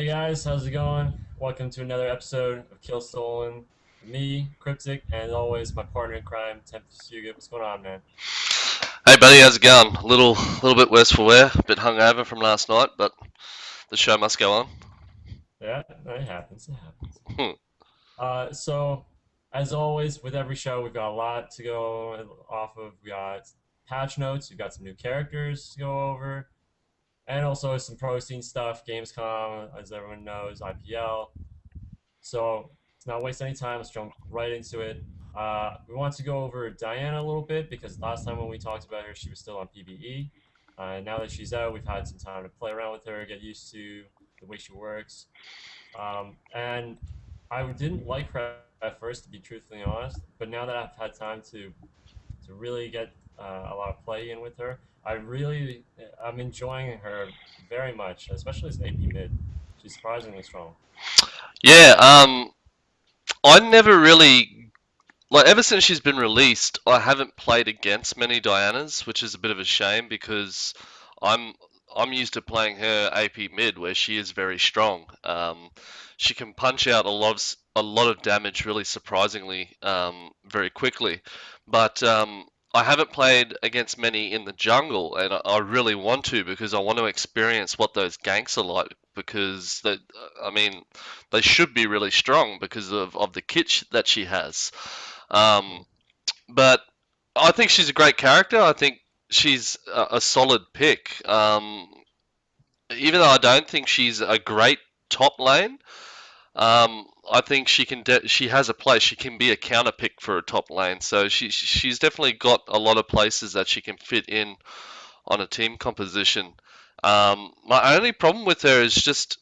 Hey guys, how's it going? Welcome to another episode of Kill Stolen. Me, Cryptic, and as always my partner in crime, Tempest Hugo. What's going on, man? Hey buddy, how's it going? A little bit worse for wear, a bit hungover from last night, but the show must go on. Yeah, it happens. It happens. Hmm. So as always, with every show, we've got a lot to go off of. We got patch notes. We've got some new characters to go over, and also some pro scene stuff. Gamescom, as everyone knows, IPL. So let's not waste any time. Let's jump right into it. We want to go over Diana a little bit because last time when we talked about her, she was still on PBE. Now that she's out, we've had some time to play around with her, get used to the way she works. And I didn't like her at first, to be truthfully honest. But now that I've had time to really get a lot of play in with her, I'm enjoying her very much, especially as AP mid. She's surprisingly strong. Yeah, I never really ever since she's been released, I haven't played against many Dianas, which is a bit of a shame because I'm I'm used to playing her AP mid where she is very strong. She can punch out a lot of damage really surprisingly very quickly, but I haven't played against many in the jungle, and I really want to because I want to experience what those ganks are like because I mean they should be really strong because of the kit that she has. Um, but I think she's a great character. I think she's a solid pick. Even though I don't think she's a great top lane, I think she has a place. She can be a counter pick for a top lane. So she's definitely got a lot of places that she can fit in on a team composition. My only problem with her is just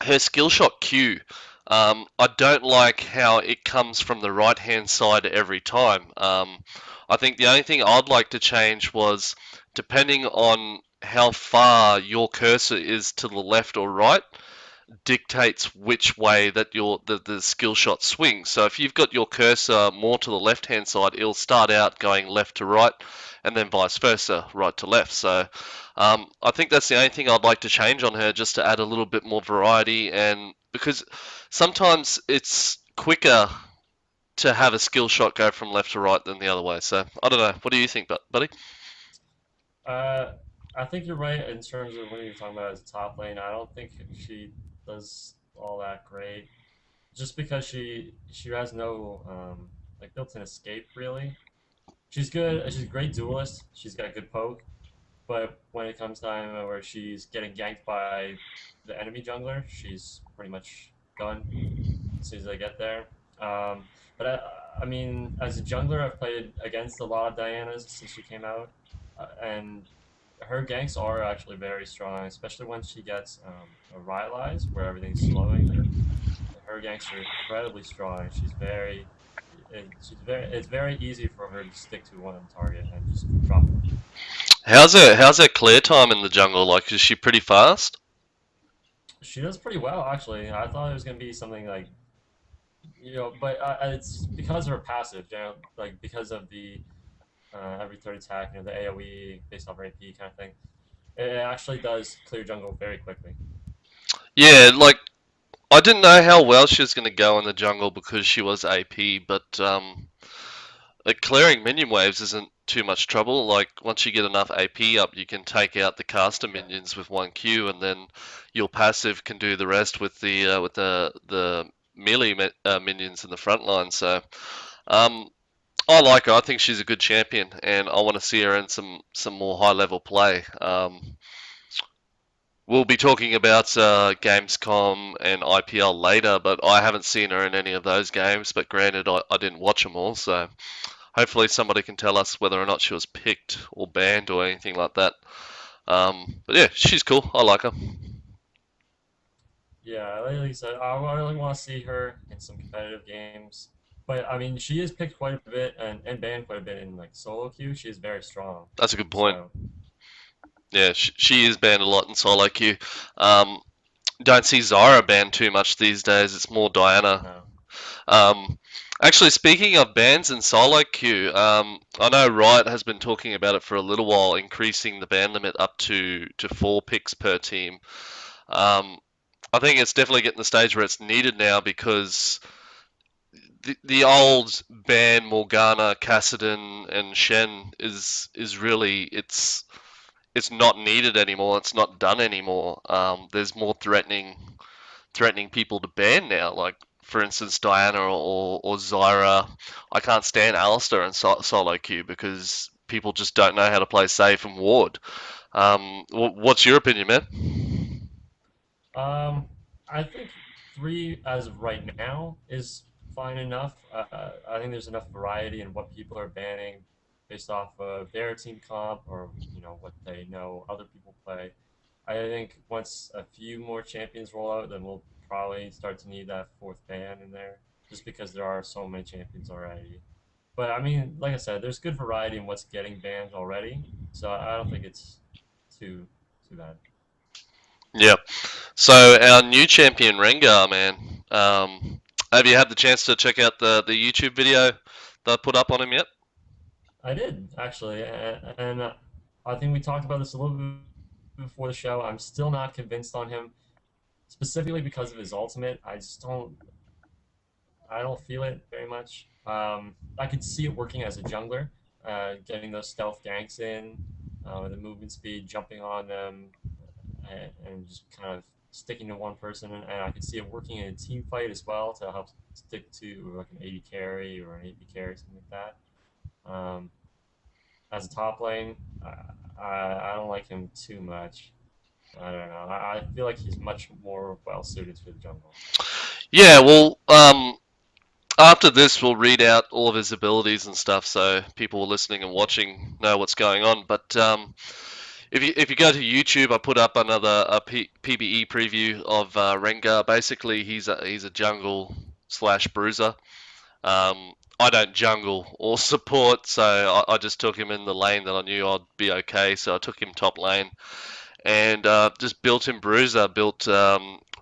her skill shot Q. I don't like how it comes from the right hand side every time. I think the only thing I'd like to change was depending on how far your cursor is to the left or right, dictates which way that the skill shot swings. So if you've got your cursor more to the left hand side, it'll start out going left to right, and then vice versa, right to left. So I think that's the only thing I'd like to change on her, just to add a little bit more variety, and because sometimes it's quicker to have a skill shot go from left to right than the other way. So I don't know. What do you think, buddy? Uh, I think you're right in terms of when you're talking about as a top lane. I don't think she does all that great, just because she has no like built-in escape really. She's good. She's a great duelist. She's got good poke, but when it comes time where she's getting ganked by the enemy jungler, she's pretty much done as soon as I get there. But I mean, as a jungler, I've played against a lot of Dianas since she came out, and her ganks are actually very strong, especially when she gets a Rylai's where everything's slowing her. Her ganks are incredibly strong. It's very easy for her to stick to one target and just drop them. How's her clear time in the jungle? Like, is she pretty fast? She does pretty well actually. I thought it was gonna be something like but it's because of her passive, like because of the every third attack, the AOE based off her AP kind of thing. It actually does clear jungle very quickly. Yeah, like I didn't know how well she was going to go in the jungle because she was AP, but clearing minion waves isn't too much trouble. Like once you get enough AP up, you can take out the caster Yeah. minions with one Q, and then your passive can do the rest with the melee minions in the front line. So um, I like her. I think she's a good champion, and I want to see her in some more high level play. We'll be talking about Gamescom and IPL later, but I haven't seen her in any of those games. But granted, I didn't watch them all, so hopefully somebody can tell us whether or not she was picked or banned or anything like that. But yeah, she's cool. I like her. Yeah, like you said, I really want to see her in some competitive games. But I mean, she is picked quite a bit and banned quite a bit in like solo queue. She is very strong. That's a good point. So Yeah, she is banned a lot in solo queue. Um, don't see Zyra banned too much these days. It's more Diana. no. Um, Actually, speaking of bans in solo queue, I know Riot has been talking about it for a little while, increasing the ban limit up to 4 picks per team. Um, I think it's definitely getting the stage where it's needed now because the old ban Morgana, Kassadin, and Shen is really it's not needed anymore. It's not done anymore. There's more threatening people to ban now. Like for instance, Diana or Zyra. I can't stand Alistair and solo queue because people just don't know how to play safe and ward. What's your opinion, man? Um, I think three as of right now is fine enough. I think there's enough variety in what people are banning based off of their team comp or what they know other people play. I think once a few more champions roll out, then we'll probably start to need that fourth ban in there, just because there are so many champions already. But I mean, like I said, there's good variety in what's getting banned already, so I don't think it's too bad. Yep. So our new champion Rengar, man. Have you had the chance to check out the YouTube video that I put up on him yet? I did actually, and I think we talked about this a little bit before the show. I'm still not convinced on him, specifically because of his ultimate. I don't feel it very much. I could see it working as a jungler, getting those stealth ganks in, with the movement speed, jumping on them, and just kind of sticking to one person. And I could see it working in a team fight as well to help stick to like an AD carry or an AP carry, something like that. As a top lane, I don't like him too much. I don't know. I feel like he's much more well suited for the jungle. Yeah. Well, after this, we'll read out all of his abilities and stuff, so people listening and watching know what's going on. But if you go to YouTube, I put up another PBE preview of Rengar. Basically, he's a jungle slash bruiser. I don't jungle or support, so I just took him in the lane that I knew I'd be okay. So I took him top lane and just built him bruiser, built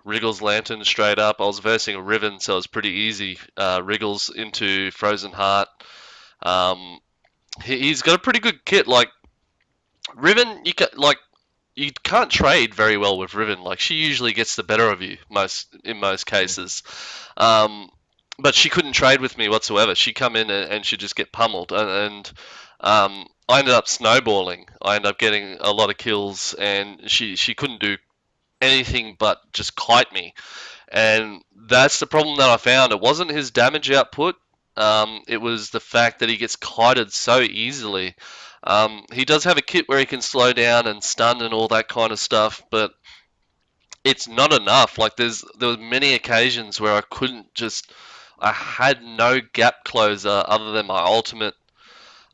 Wriggle's Lantern straight up. I was versing a Riven, so it was pretty easy. Wriggles into Frozen Heart. Um, he's got a pretty good kit. Like Riven, you can't trade very well with Riven. Like she usually gets the better of you in most Mm. cases. Um, but she couldn't trade with me whatsoever. She'd come in and she'd just get pummeled, and I ended up snowballing. I ended up getting a lot of kills, and she couldn't do anything but just kite me. And that's the problem that I found. It wasn't his damage output. It was the fact that he gets kited so easily. He does have a kit where he can slow down and stun and all that kind of stuff, but it's not enough. Like there was many occasions where I had no gap closer other than my ultimate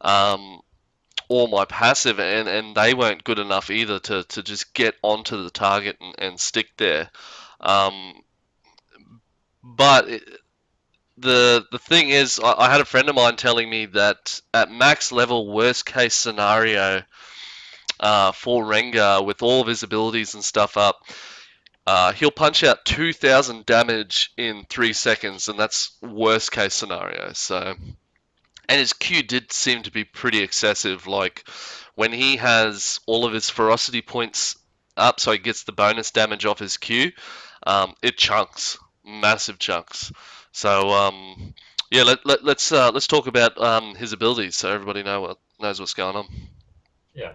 um, or my passive, and they weren't good enough either to just get onto the target and stick there. Um, but the thing is, I had a friend of mine telling me that at max level, worst case scenario for Rengar with all of his abilities and stuff up, he'll punch out 2,000 damage in 3 seconds, and that's worst case scenario. So, and his Q did seem to be pretty excessive. Like when he has all of his ferocity points up, so he gets the bonus damage off his Q, it chunks, massive chunks. So yeah, let's talk about his abilities so everybody knows what's going on. Yeah.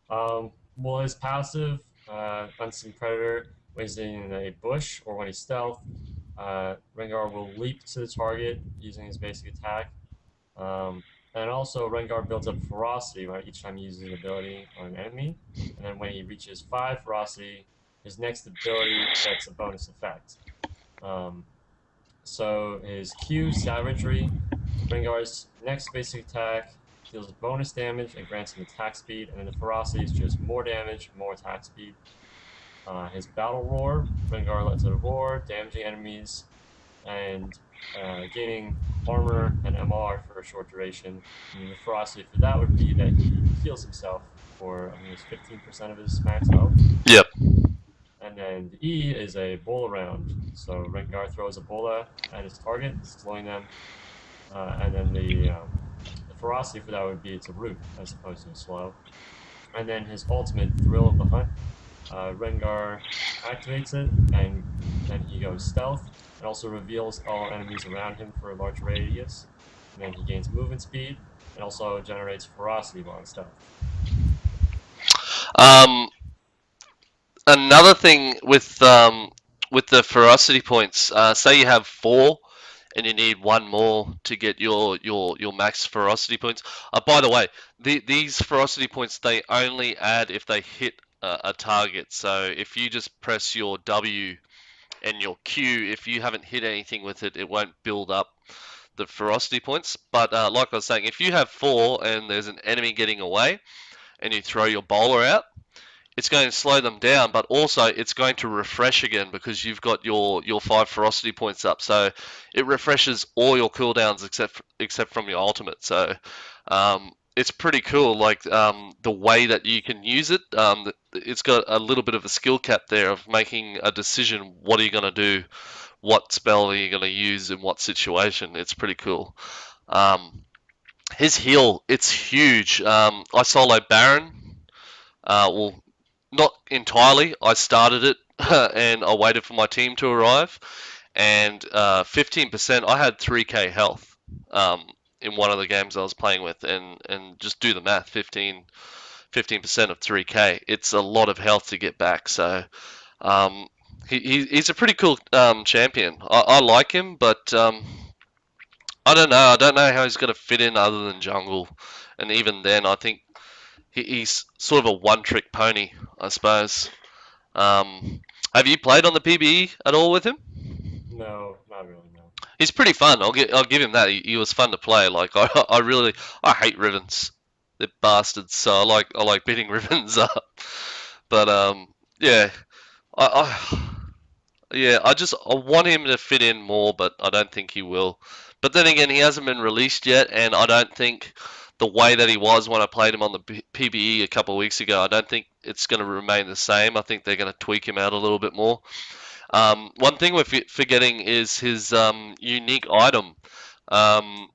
Well, his passive, Unseen Predator, when he's in a bush or when he's stealth, Rengar will leap to the target using his basic attack. Um, and also, Rengar builds up ferocity right, each time he uses an ability on an enemy. And then when he reaches 5 ferocity, his next ability gets a bonus effect. Um, so his Q, Savagery, Rengar's next basic attack deals bonus damage and grants him attack speed, and then the ferocity is just more damage, more attack speed. His battle roar, Rengar lets out a roar, damaging enemies and gaining armor and MR for a short duration. And then the ferocity for that would be that he heals himself for I think it's 15% of his max health. Yep. And then the E is a bola round. So Rengar throws a bola at his target, slowing them. And then the ferocity for that would be it's a root as opposed to a slow. And then his ultimate, Thrill of the Hunt. Rengar activates it, and then he goes stealth. It also reveals all enemies around him for a large radius, and then he gains movement speed, and also generates ferocity while in stealth. Um, Another thing with the ferocity points, say you have four and you need one more to get your max ferocity points. By the way, these ferocity points they only add if they hit a target. So if you just press your W and your Q, if you haven't hit anything with it, it won't build up the ferocity points. But like I was saying, if you have four and there's an enemy getting away and you throw your bowler out, it's going to slow them down, but also it's going to refresh again because you've got your five ferocity points up. So it refreshes all your cooldowns except from your ultimate. So it's pretty cool, like the way that you can use it. It's got a little bit of a skill cap there of making a decision. What are you going to do? What spell are you going to use in what situation? It's pretty cool. His heal, it's huge. I solo Baron. Well, not entirely. I started it and I waited for my team to arrive. And 15%, I had 3k health in one of the games I was playing with. And just do the math 15% of 3k. It's a lot of health to get back. So he's a pretty cool champion. I like him, but I don't know. I don't know how he's going to fit in other than jungle. And even then, I think he's sort of a one-trick pony, I suppose. Have you played on the PBE at all with him? No, not really. No. He's pretty fun. I'll give him that. He was fun to play. Like I hate Rivens. They're bastards. So I like beating Rivens up. But yeah, I yeah, I want him to fit in more, but I don't think he will. But then again, he hasn't been released yet, and I don't think the way that he was when I played him on the PBE a couple of weeks ago, I don't think it's going to remain the same. I think they're going to tweak him out a little bit more. One thing we're forgetting is his unique item. Um,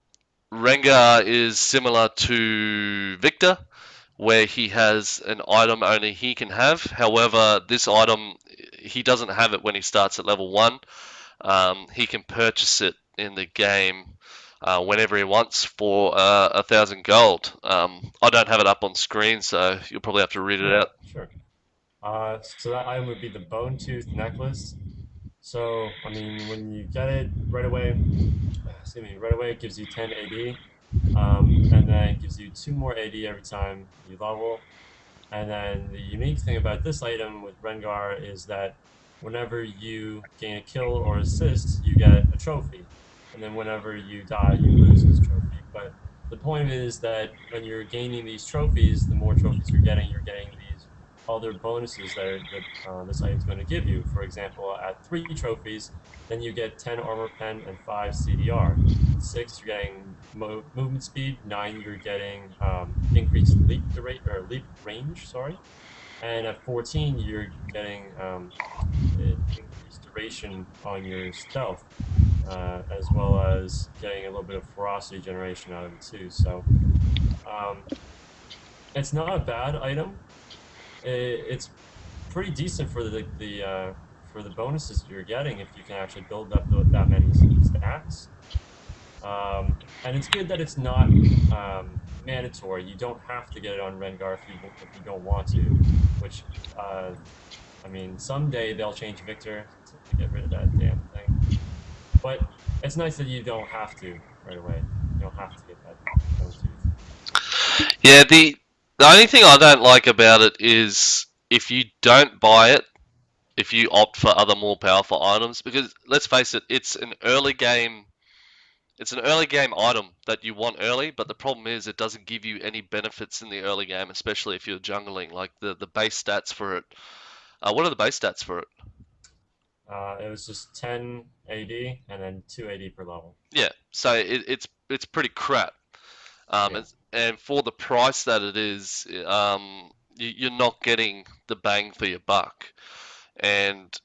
Rengar is similar to Victor, where he has an item only he can have. However, this item he doesn't have it when he starts at level 1. He can purchase it in the game whenever he wants for 1,000 gold. I don't have it up on screen, so you'll probably have to read it Yeah, out. sure. So that item would be the Bone Tooth Necklace. So, I mean, when you get it right away, excuse me, right away it gives you 10 AD, and then it gives you 2 more AD every time you level. And then the unique thing about this item with Rengar is that whenever you gain a kill or assist, you get a trophy. And then whenever you die, you lose this trophy. But the point is that when you're gaining these trophies, the more trophies you're getting these other bonuses that this item's going to give you. For example, at 3 trophies, then you get 10 armor pen and 5 CDR. 6, you're getting movement speed. 9, you're getting increased leap range. Sorry, and at 14, you're getting increased duration on your stealth, as well as getting a little bit of ferocity generation out of it too. So um, it's not a bad item. It's pretty decent for the bonuses you're getting if you can actually build up that many stacks. And it's good that it's not mandatory. You don't have to get it on Rengar if you don't want to. Which, I mean, someday they'll change Victor to get rid of that damn thing. But it's nice that you don't have to right away. You don't have to get that bone tooth. Yeah, the only thing I don't like about it is if you don't buy it, if you opt for other more powerful items, because let's face it, it's an early game item that you want early, but the problem is it doesn't give you any benefits in the early game, especially if you're jungling. Like the base stats for it. What are the base stats for it? It was just 10 AD and then 2 AD per level. Yeah, so it's pretty crap. Yeah. And for the price that it is, you're not getting the bang for your buck. And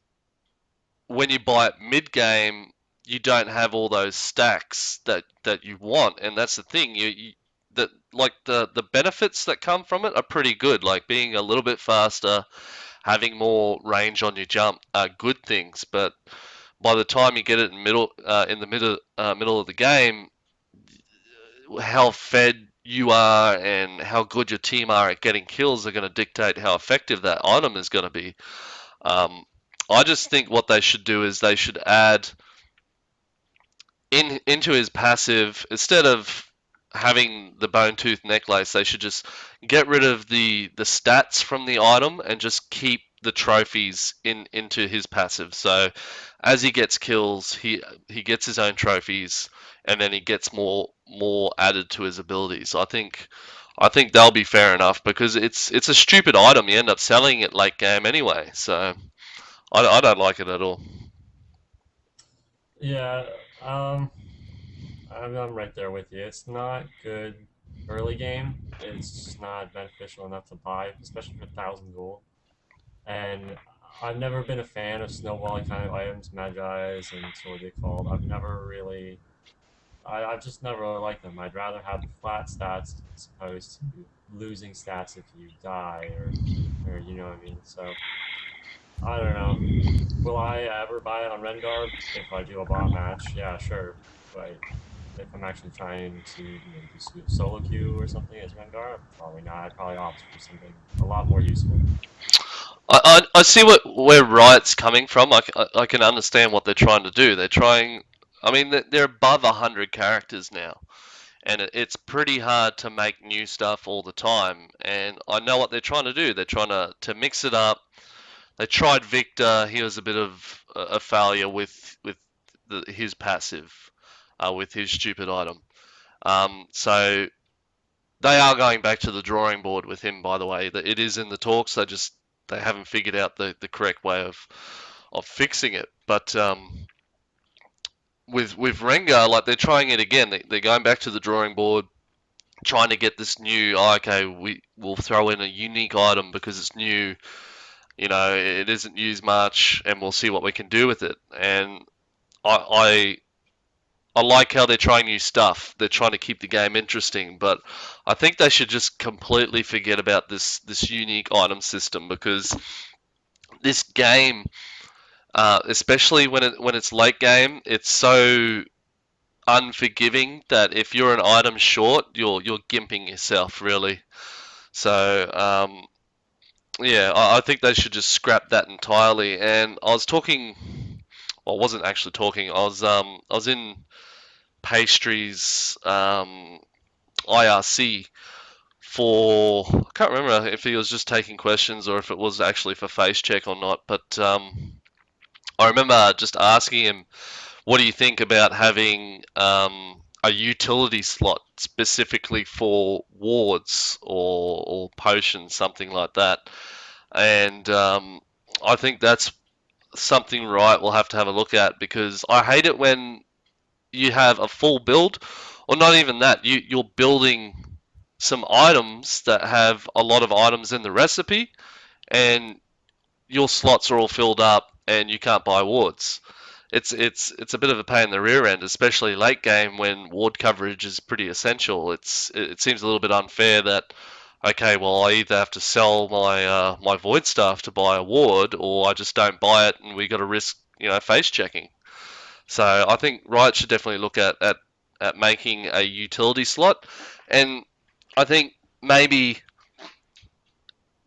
when you buy it mid game, you don't have all those stacks that you want, and that's the thing. The benefits that come from it are pretty good, like being a little bit faster, having more range on your jump are good things, but by the time you get it in the middle of the game, how fed you are and how good your team are at getting kills are going to dictate how effective that item is going to be. Um, I just think what they should do is they should add into his passive, instead of having the bone tooth necklace, they should just get rid of the stats from the item and just keep the trophies into his passive. So as he gets kills, he gets his own trophies, and then he gets more added to his abilities. I think they'll be fair enough because it's a stupid item. You end up selling it late game anyway. So I don't like it at all. Yeah, um, I'm right there with you. It's not good early game. It's just not beneficial enough to buy, especially for 1,000 gold. And I've never been a fan of snowballing kind of items, Magi's and so what they called. I've never really, I've just never really liked them. I'd rather have the flat stats as opposed to losing stats if you die or you know what I mean. So I don't know. Will I ever buy it on Rengar if I do a bot match? Yeah, sure. But if I'm actually trying to do solo queue or something as Rengar, probably not. I'd probably opt for something a lot more useful. I see where Riot's coming from. I can understand what they're trying to do. They're trying. I mean, they're above 100 characters now, and it's pretty hard to make new stuff all the time. And I know what they're trying to do. They're trying to mix it up. They tried Victor. He was a bit of a failure with his passive, with his stupid item. So they are going back to the drawing board with him, by the way. It is in the talks. They haven't figured out the correct way of fixing it. But with Rengar, like they're trying it again. They're going back to the drawing board, trying to get this new. Oh, okay, will throw in a unique item because it's new. You know, it isn't used much, and we'll see what we can do with it. And I I like how they're trying new stuff. They're trying to keep the game interesting, but I think they should just completely forget about this unique item system because this game, especially when it's late game, it's so unforgiving that if you're an item short, you're gimping yourself really. So yeah, I think they should just scrap that entirely. And I was talking, well, I wasn't actually talking. I was in Pastry's IRC for, I can't remember if he was just taking questions or if it was actually for face check or not, but I remember just asking him, what do you think about having a utility slot specifically for wards or potions, something like that? And I think that's something right we'll have to have a look at because I hate it when you have a full build, or not even that, you're building some items that have a lot of items in the recipe, and your slots are all filled up, and you can't buy wards. It's a bit of a pain in the rear end, especially late game when ward coverage is pretty essential. It seems a little bit unfair that okay, well I either have to sell my void stuff to buy a ward, or I just don't buy it, and we got to risk face checking. So I think Riot should definitely look at making a utility slot, and I think maybe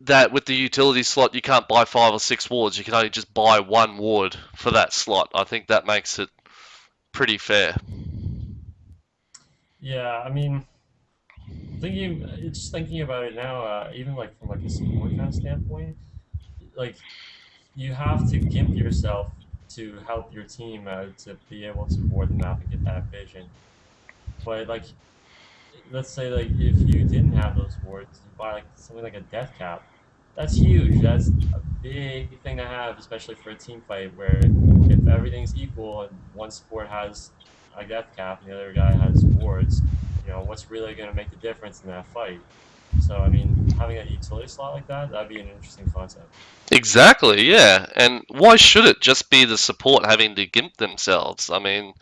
that with the utility slot you can't buy 5 or 6 wards. You can only just buy one ward for that slot. I think that makes it pretty fair. Yeah, I mean, just thinking about it now, even like from like a support kind of standpoint, like you have to gimp yourself to help your team to be able to board the map and get that vision. But like, let's say like if you didn't have those wards, you buy like something like a death cap. That's huge. That's a big thing to have, especially for a team fight where if everything's equal and one support has a death cap and the other guy has wards, what's really going to make the difference in that fight? So I mean, having a utility slot like that'd be an interesting concept. Exactly, yeah. And why should it just be the support having to gimp themselves? I mean,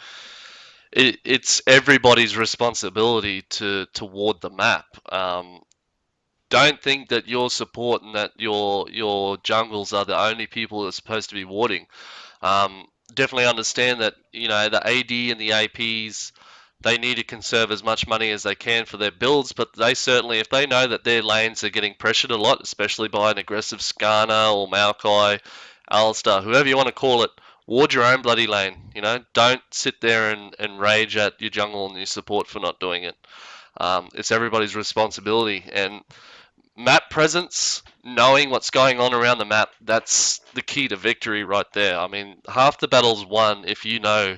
it's everybody's responsibility to ward the map. don't think that your support and that your jungles are the only people that are supposed to be warding. Um, Definitely understand that the AD and the APs they need to conserve as much money as they can for their builds, but they certainly, if they know that their lanes are getting pressured a lot, especially by an aggressive Skarner or Maokai, Alistar, whoever you want to call it, ward your own bloody lane. Don't sit there and rage at your jungle and your support for not doing it. It's everybody's responsibility, and map presence, knowing what's going on around the map, that's the key to victory right there. I mean, half the battle's won if you know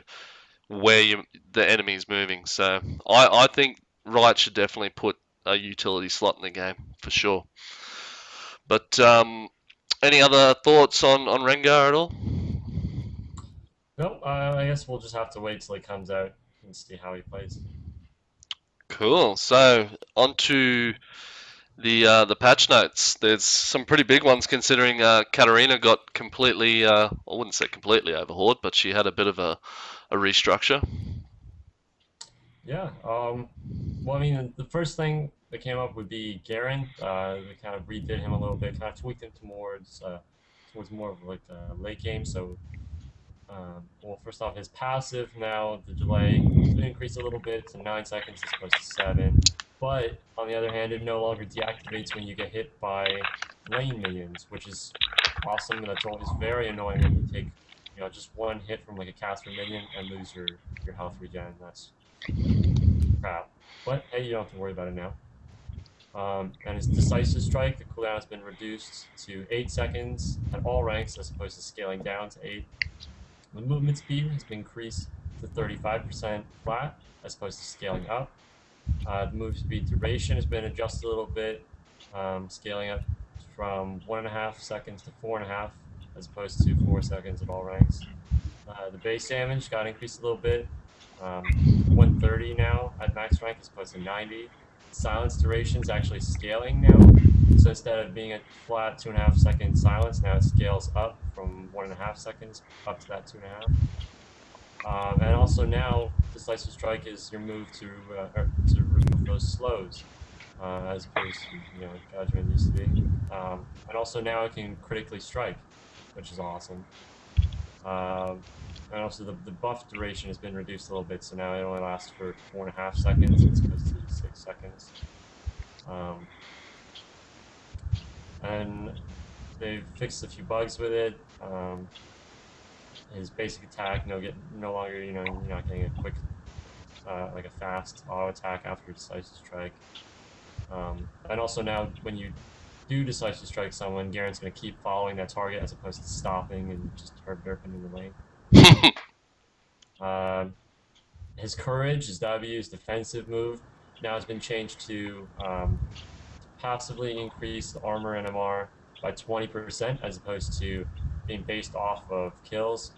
where the enemy's moving. So I think Riot should definitely put a utility slot in the game for sure. But any other thoughts on Rengar at all? No, I guess we'll just have to wait till he comes out and see how he plays. Cool. So on to the patch notes. There's some pretty big ones considering Katarina got completely, I wouldn't say completely overhauled, but she had a bit of a restructure. Yeah. Well, I mean, the first thing that came up would be Garen. We kind of redid him a little bit, kind of tweaked him towards more of like a late game. So, well, first off, his passive now the delay has been increased a little bit to 9 seconds as opposed to 7. But on the other hand, it no longer deactivates when you get hit by lane minions, which is awesome. And that's always very annoying when you take, just one hit from like a caster minion and lose your health regen. That's crap. But hey, you don't have to worry about it now. And his decisive strike, the cooldown has been reduced to 8 seconds at all ranks as opposed to scaling down to 8. The movement speed has been increased to 35% flat as opposed to scaling up. The move speed duration has been adjusted a little bit, scaling up from 1.5 seconds to 4.5 as opposed to 4 seconds at all ranks. The base damage got increased a little bit, 130 now at max rank as opposed to 90. Silence duration is actually scaling now. So instead of being a flat 2.5 second silence, now it scales up from 1.5 seconds up to that 2.5. And also now, Decisive Strike is your move to remove those slows, as opposed to Judgment used to be. And also now it can critically strike, which is awesome. And also the buff duration has been reduced a little bit, so now it only lasts for 4.5 seconds as opposed to 6 seconds. Um, and they've fixed a few bugs with it. His basic attack no longer you're not getting a quick like a fast auto attack after decisive strike. And also now when you do decisive strike someone, Garen's going to keep following that target as opposed to stopping and just derping in the lane. Um, his courage, his W, his defensive move now has been changed to passively increase the armor and MR by 20% as opposed to being based off of kills,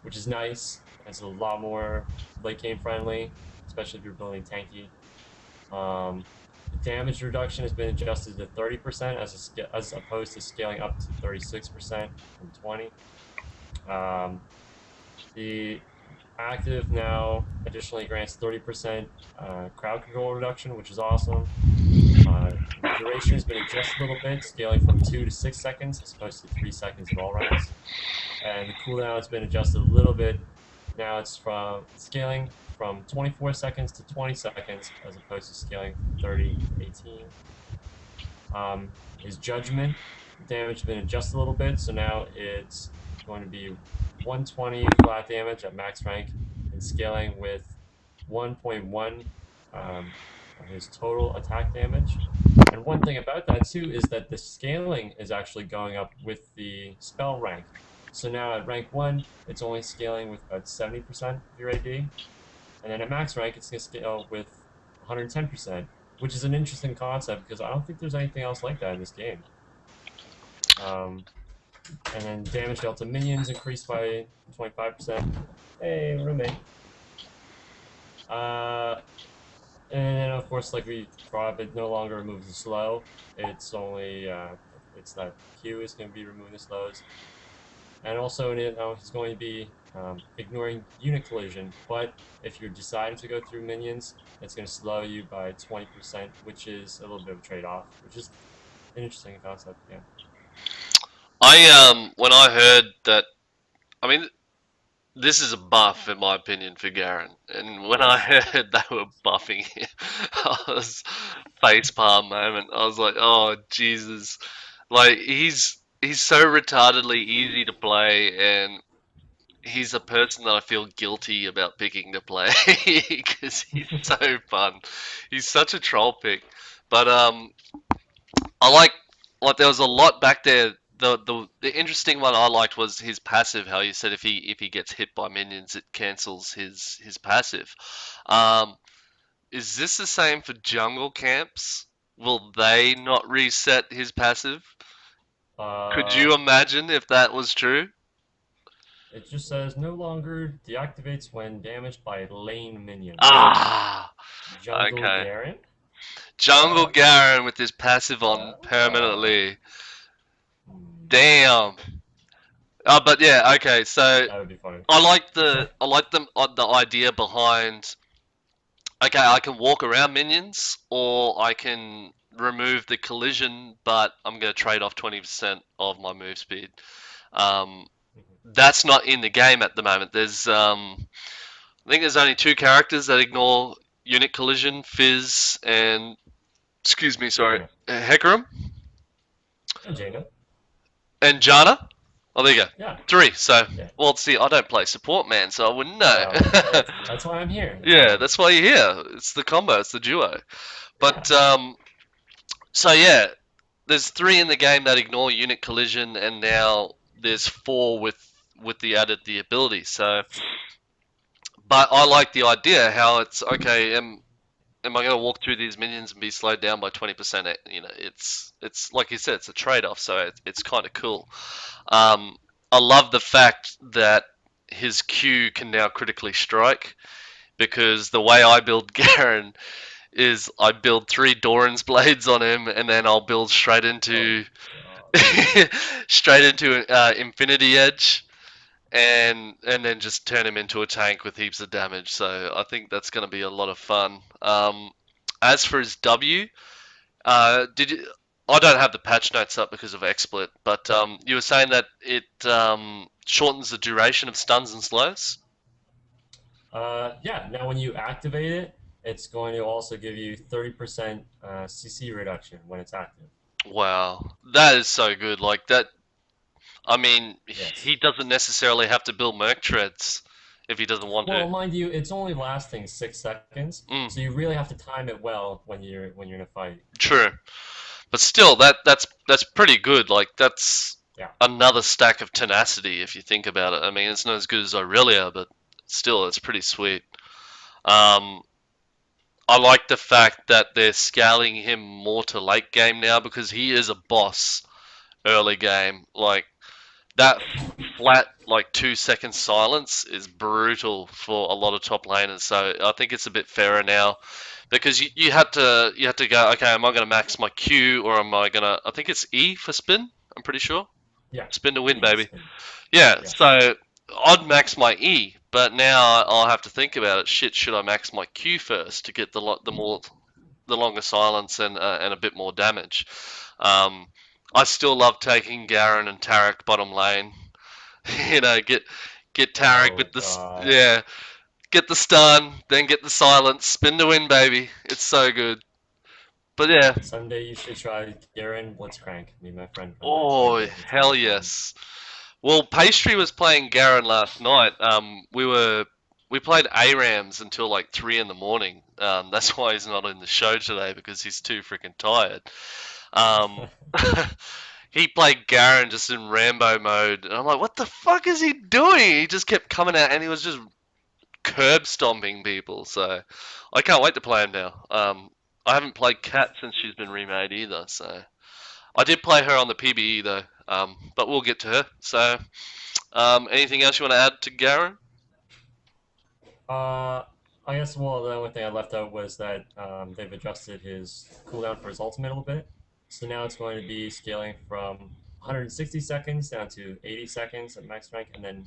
which is nice. It's a lot more late game friendly, especially if you're building tanky. The damage reduction has been adjusted to 30% as opposed to scaling up to 36% from 20. The active now additionally grants 30% crowd control reduction, which is awesome. The duration has been adjusted a little bit, scaling from 2 to 6 seconds as opposed to 3 seconds at all ranks. And the cooldown has been adjusted a little bit. Now it's from scaling from 24 seconds to 20 seconds as opposed to scaling from 30 to 18. His judgment damage has been adjusted a little bit, so now it's going to be 120 flat damage at max rank and scaling with 1.1 of his total attack damage. And one thing about that too is that the scaling is actually going up with the spell rank. So now at rank 1, it's only scaling with about 70% of your AD. And then at max rank, it's going to scale with 110%, which is an interesting concept because I don't think there's anything else like that in this game. And then damage dealt to minions increased by 25%. Hey, roommate. And then of course, like we brought up, it no longer removes the slow. It's only it's that Q is going to be removing the slows. And also, he's going to be ignoring unit collision. But if you're deciding to go through minions, it's going to slow you by 20%, which is a little bit of a trade off, which is an interesting concept. Yeah. When I heard that, I mean, this is a buff in my opinion for Garen, and when I Yes. heard they were buffing him, I was facepalm moment. I was like, oh Jesus, like he's so retardedly easy to play, and he's a person that I feel guilty about picking to play because he's so fun. He's such a troll pick, but I like there was a lot back there. The interesting one I liked was his passive. How you said if he gets hit by minions, it cancels his passive. Um, is this the same for jungle camps? Will they not reset his passive? Could Uh, you imagine if that was true? it just says no longer deactivates when damaged by lane minions. Ah, Jungle okay. Garen? Jungle Uh, Garen with his passive on uh, permanently. hmm, Damn. But yeah, okay. So that would be funny. I like the idea behind. Okay, I can walk around minions, or I can remove the collision, but I'm going to trade off 20% of my move speed. Um, that's not in the game at the moment. I think there's only two characters that ignore unit collision, Fizz and, excuse me, sorry, Jaina. Hecarim And Jaina. and Janna. Oh, there you go. Yeah. Three. So, Yeah. well, see, I don't play support, man, so I wouldn't know. That's why I'm here. That's why Yeah, I'm here. that's why you're here. It's the combo, it's the duo. Yeah. But so yeah, there's three in the game that ignore unit collision, and now there's four with the ability. So, but I like the idea how it's okay. Am I going to walk through these minions and be slowed down by 20%? You know, it's like you said, it's a trade-off, so it's kind of cool. Um, I love the fact that his Q can now critically strike because the way I build Garen is I build three Doran's blades on him, and then I'll build straight Oh into God. straight into Infinity Edge, and then just turn him into a tank with heaps of damage. So I think that's going to be a lot of fun. As for his W, did you? I don't have the patch notes up because of XSplit, but you were saying that it shortens the duration of stuns and slows. Yeah. Now, when you activate it, it's going to also give you 30% CC reduction when it's active. Wow, that is so good. Like that, I mean, Yes. he doesn't necessarily have to build Merc treads if he doesn't want to. Well, mind you, it's only lasting 6 seconds, so Mm, you really have to time it well when you're in a fight. true, but still, that's pretty good. Like that's Yeah. another stack of tenacity if you think about it. I mean, it's not as good as Aurelia, but still, it's pretty sweet. Um, I like the fact that they're scaling him more to late game now because he is a boss early game. Like that flat like 2 second silence is brutal for a lot of top laners. So I think it's a bit fairer now because you had to go, okay, am I going to max my Q or am I going to? I think it's E for spin. I'm pretty sure Yeah. spin to win, E baby. spin. Yeah, Yes. so I'd max my E, but now I'll have to think about it. Shit, should I max my Q first to get the longer silence and a bit more damage? Um, I still love taking Garen and Tarek bottom lane. You know, get Tarek Oh with the God. yeah, get the stun, then get the silence, spin to win, baby. It's so good. But yeah, Someday you should try Garen Blitzcrank. Me and my friend played oh it. It's hell really fun. yes. Well, Pastry was playing Garen last night. We played ARAMs until like 3 in the morning. That's why he's not in the show today because he's too freaking tired. Um, he played Garen just in Rambo mode, and I'm like, what the fuck is he doing? He just kept coming out, and he was just curb stomping people. So I can't wait to play him now. I haven't played Cat since she's been remade either. So I did play her on the PBE though. But we'll get to her. So anything else you want to add to Garen? uh, I guess well the only thing I left out was that they've adjusted his cooldown for his ultimate a little bit. So now it's going to be scaling from 160 seconds down to 80 seconds at max rank, and then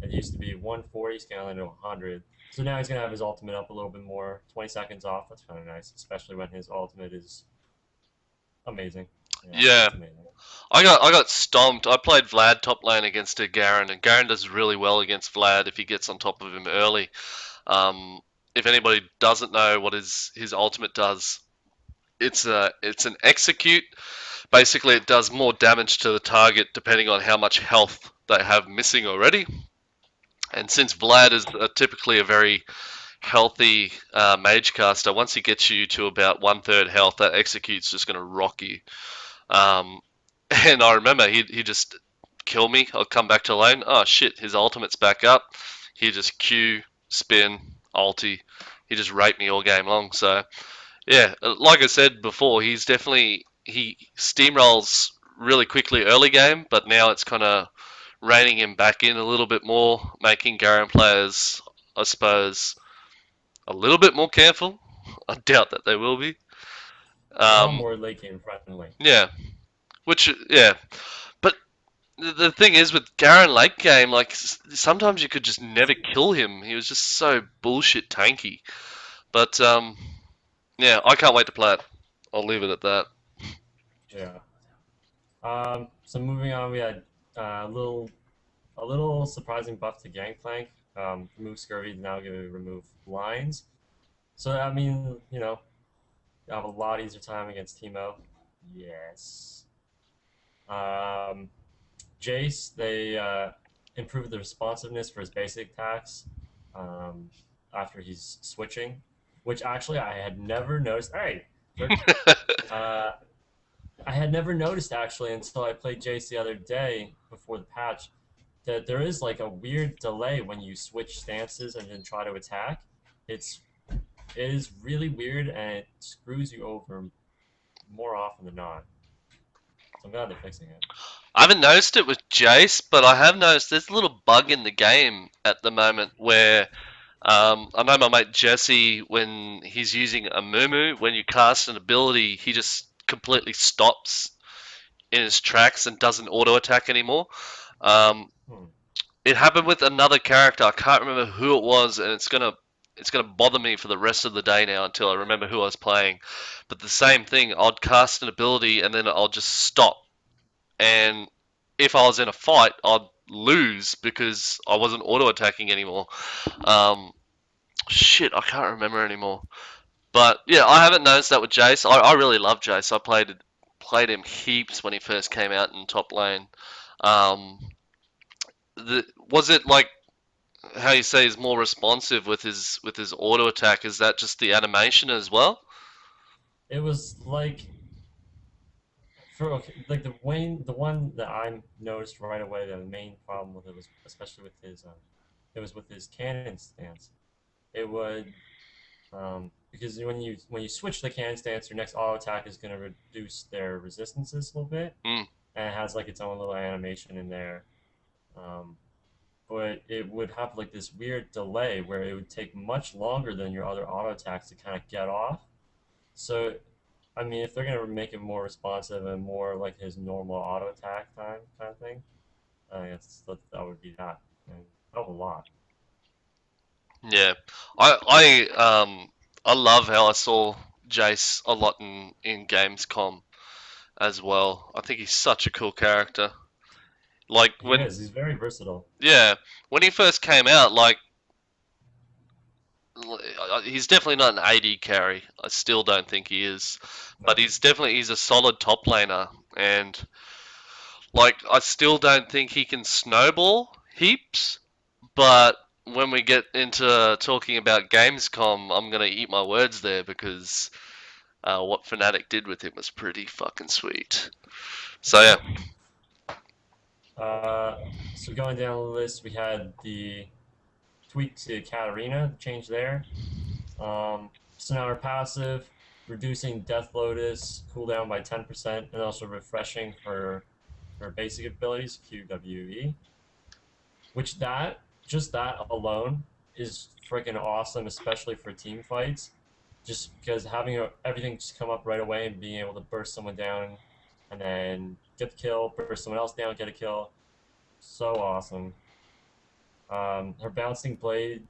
It used to be 140 scaling to 100. So now he's gonna have his ultimate up a little bit more, 20 seconds off. That's kind of nice, especially when his ultimate is amazing. Yeah, Yeah, it's amazing. I got stomped. I played Vlad top lane against a Garen, and Garen does really well against Vlad if he gets on top of him early. Um, if anybody doesn't know what his ultimate does, it's an execute. Basically, it does more damage to the target depending on how much health they have missing already. And since Vlad is typically a very healthy mage caster, once he gets you to about one third health, that execute's just going to rock you. Um, and I remember he'd just kill me. I'd come back to lane. Oh shit, his ultimate's back up. He just Q, spin, ulti. He just raped me all game long. So yeah, like I said before, he steamrolls really quickly early game, but now it's kind of reining him back in a little bit more, making Garen players, I suppose, a little bit more careful. I doubt that they will be. A lot Um, more late game friendly. yeah, yeah, but the thing is with Garen late game, like sometimes you could just never kill him. He was just so bullshit tanky. But yeah, I can't wait to play it. I'll leave it at that. Yeah. So moving on, we had a little surprising buff to Gangplank. Remove Scurvy, now going to remove Lines. So I mean, you have a lot easier time against Teemo. Yes. Um, Jace, they improved the responsiveness for his basic attacks um, after he's switching, which actually I had never noticed. Hey, uh, I had never noticed actually until I played Jace the other day before the patch that there is like a weird delay when you switch stances and then try to attack. It's it is really weird and it screws you over more often than not. So I'm glad they're fixing it. I haven't noticed it with Jace, but I have noticed there's a little bug in the game at the moment where I know my mate Jesse, when he's using a Mumu, when you cast an ability, he just completely stops in his tracks and doesn't auto attack anymore. Um, Hmm. it happened with another character. I can't remember who it was, and it's gonna bother me for the rest of the day now until I remember who I was playing. But the same thing, I'd cast an ability and then I'll just stop. And if I was in a fight, I'd lose because I wasn't auto attacking anymore. Um, shit, I can't remember anymore. But yeah, I haven't noticed that with Jace. I really love Jace. I played him heaps when he first came out in top lane. Um, was it like how you say he's more responsive with his auto attack? Is that just the animation as well? It was like for okay, like the one that I noticed right away that the main problem with it was especially with his it was with his cannon stance. It would because when you switch the cannon stance, your next auto attack is going to reduce their resistances a little bit, Mm, and it has like its own little animation in there. Um, but it would have like this weird delay where it would take much longer than your other auto attacks to kind of get off. So, I mean, if they're gonna make it more responsive and more like his normal auto attack time kind of thing, I guess that would be that and help a lot. yeah, I love how I saw Jace a lot in Gamescom as well. I think he's such a cool character. Like He is. He's very versatile. yeah, when he first came out, like he's definitely not an AD carry. I still don't think he is, but No. he's a solid top laner, and like I still don't think he can snowball heaps. But when we get into talking about Gamescom, I'm gonna eat my words there because what Fnatic did with him was pretty fucking sweet. So yeah, Yep. Uh, so going down the list, we had the tweak to Katarina change there. So now our passive, reducing Death Lotus cooldown by 10%, and also refreshing for her basic abilities, QWE. Which just that alone is freaking awesome, especially for team fights. Just because having everything just come up right away and being able to burst someone down and then get the kill, burst someone else down, get a kill, so awesome. Her bouncing blade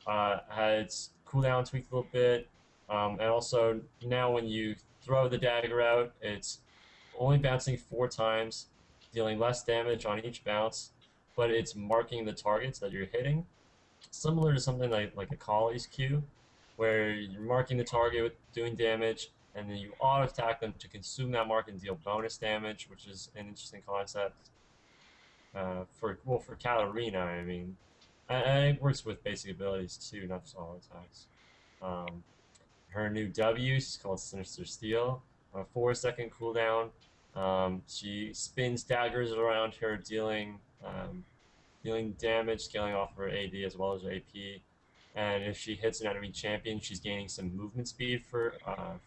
had its cooldown tweaked a little bit, and also now when you throw the dagger out, it's only bouncing 4 times, dealing less damage on each bounce, but it's marking the targets that you're hitting, similar to something like a Collie's Q, where you're marking the target with doing damage, and then you auto attack them to consume that mark and deal bonus damage, which is an interesting concept for Katarina. I mean, and it works with basic abilities too, not just auto attacks. Um, Her new W is called Sinister Steel, on a 4 second cooldown. She spins daggers around her, dealing damage, scaling off her AD as well as her AP. And if she hits an enemy champion, she's gaining some movement speed for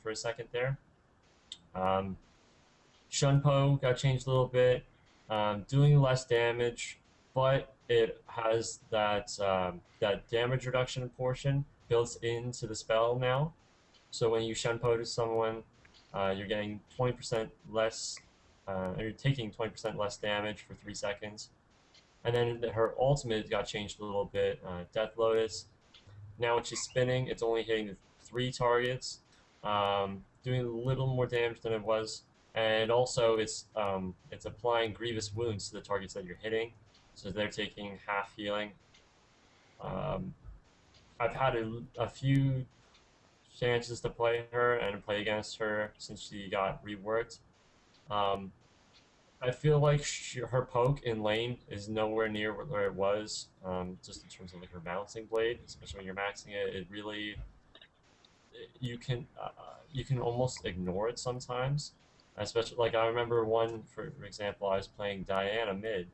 a second there. Um, Shunpo got changed a little bit, doing less damage, but it has that damage reduction portion built into the spell now. So when you Shunpo to someone, you're getting 20% less, you're taking 20% less damage for 3 seconds. And then her ultimate got changed a little bit. Death Lotus. Now when she's spinning, it's only hitting the 3 targets, doing a little more damage than it was, and also it's applying grievous wounds to the targets that you're hitting, so they're taking half healing. Um, I've had a few chances to play her and play against her since she got reworked. Um, I feel like her poke in lane is nowhere near where it was, just in terms of like her bouncing blade, especially when you're maxing it. It really you can you can almost ignore it sometimes. Especially like I remember one for example, I was playing Diana mid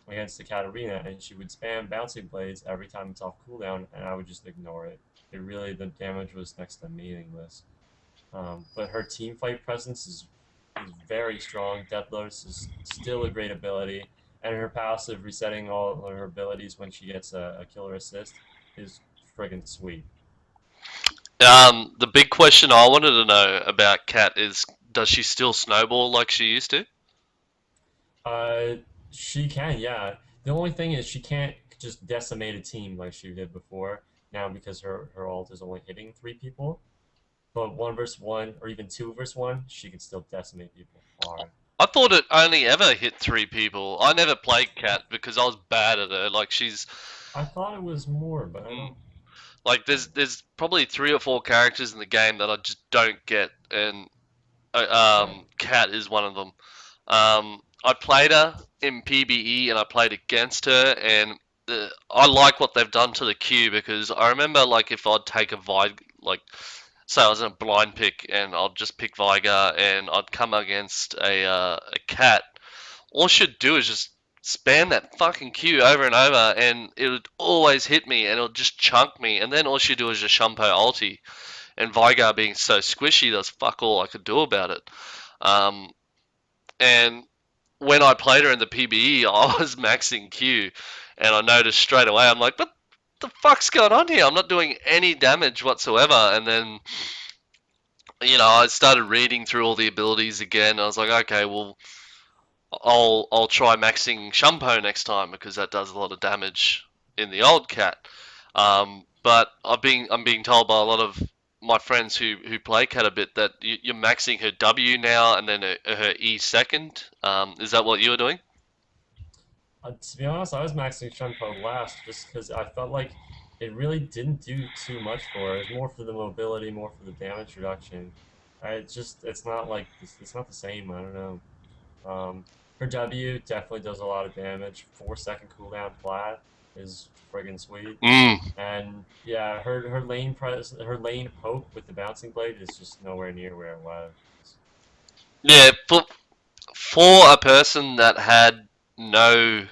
against the Katarina, and she would spam bouncing blades every time it's off cooldown, and I would just ignore it. It really the damage was next to meaningless. But her team fight presence is very strong. Death Lotus is still a great ability, and her passive resetting all of her abilities when she gets a killer assist is friggin' sweet. The big question I wanted to know about Kat is, does she still snowball like she used to? Uh, she can, yeah. The only thing is she can't just decimate a team like she did before now because her ult is only hitting 3 people. But 1 versus 1 or even 2 versus 1, she can still decimate people hard. I thought it only ever hit 3 people. I never played Kat because I was bad at her. Like she's I thought it was more, but I mm, don't. like there's probably 3 or 4 characters in the game that I just don't get, and Kat is one of them. I played her in PBE and I played against her, and I like what they've done to the queue because I remember like if I'd take a Vig, like say I was in a blind pick and I'd just pick Vigar and I'd come against a cat, all she'd do is just spam that fucking queue over and over and it would always hit me and it would just chunk me, and then all she'd do is just Shumpo ulti, and Vigar being so squishy, there's fuck all I could do about it. Um, and when I played her in the PBE, I was maxing Q, and I noticed straight away. I'm like, "What the fuck's going on here? I'm not doing any damage whatsoever." And then, I started reading through all the abilities again. I was like, "Okay, well, I'll try maxing Shumpo next time because that does a lot of damage in the old cat." But I'm being told by a lot of my friends who play cat a bit that you're maxing her W now and then her E second. Is that what you were doing? To be honest, I was maxing Shunpo last just because I felt like it really didn't do too much for her. It was more for the mobility, more for the damage reduction. It's not like it's not the same. I don't know. Her W definitely does a lot of damage. 4 second cooldown flat is friggin' sweet. Mm. And yeah, her lane poke with the bouncing blade is just nowhere near where it was. Yeah, for a person that had no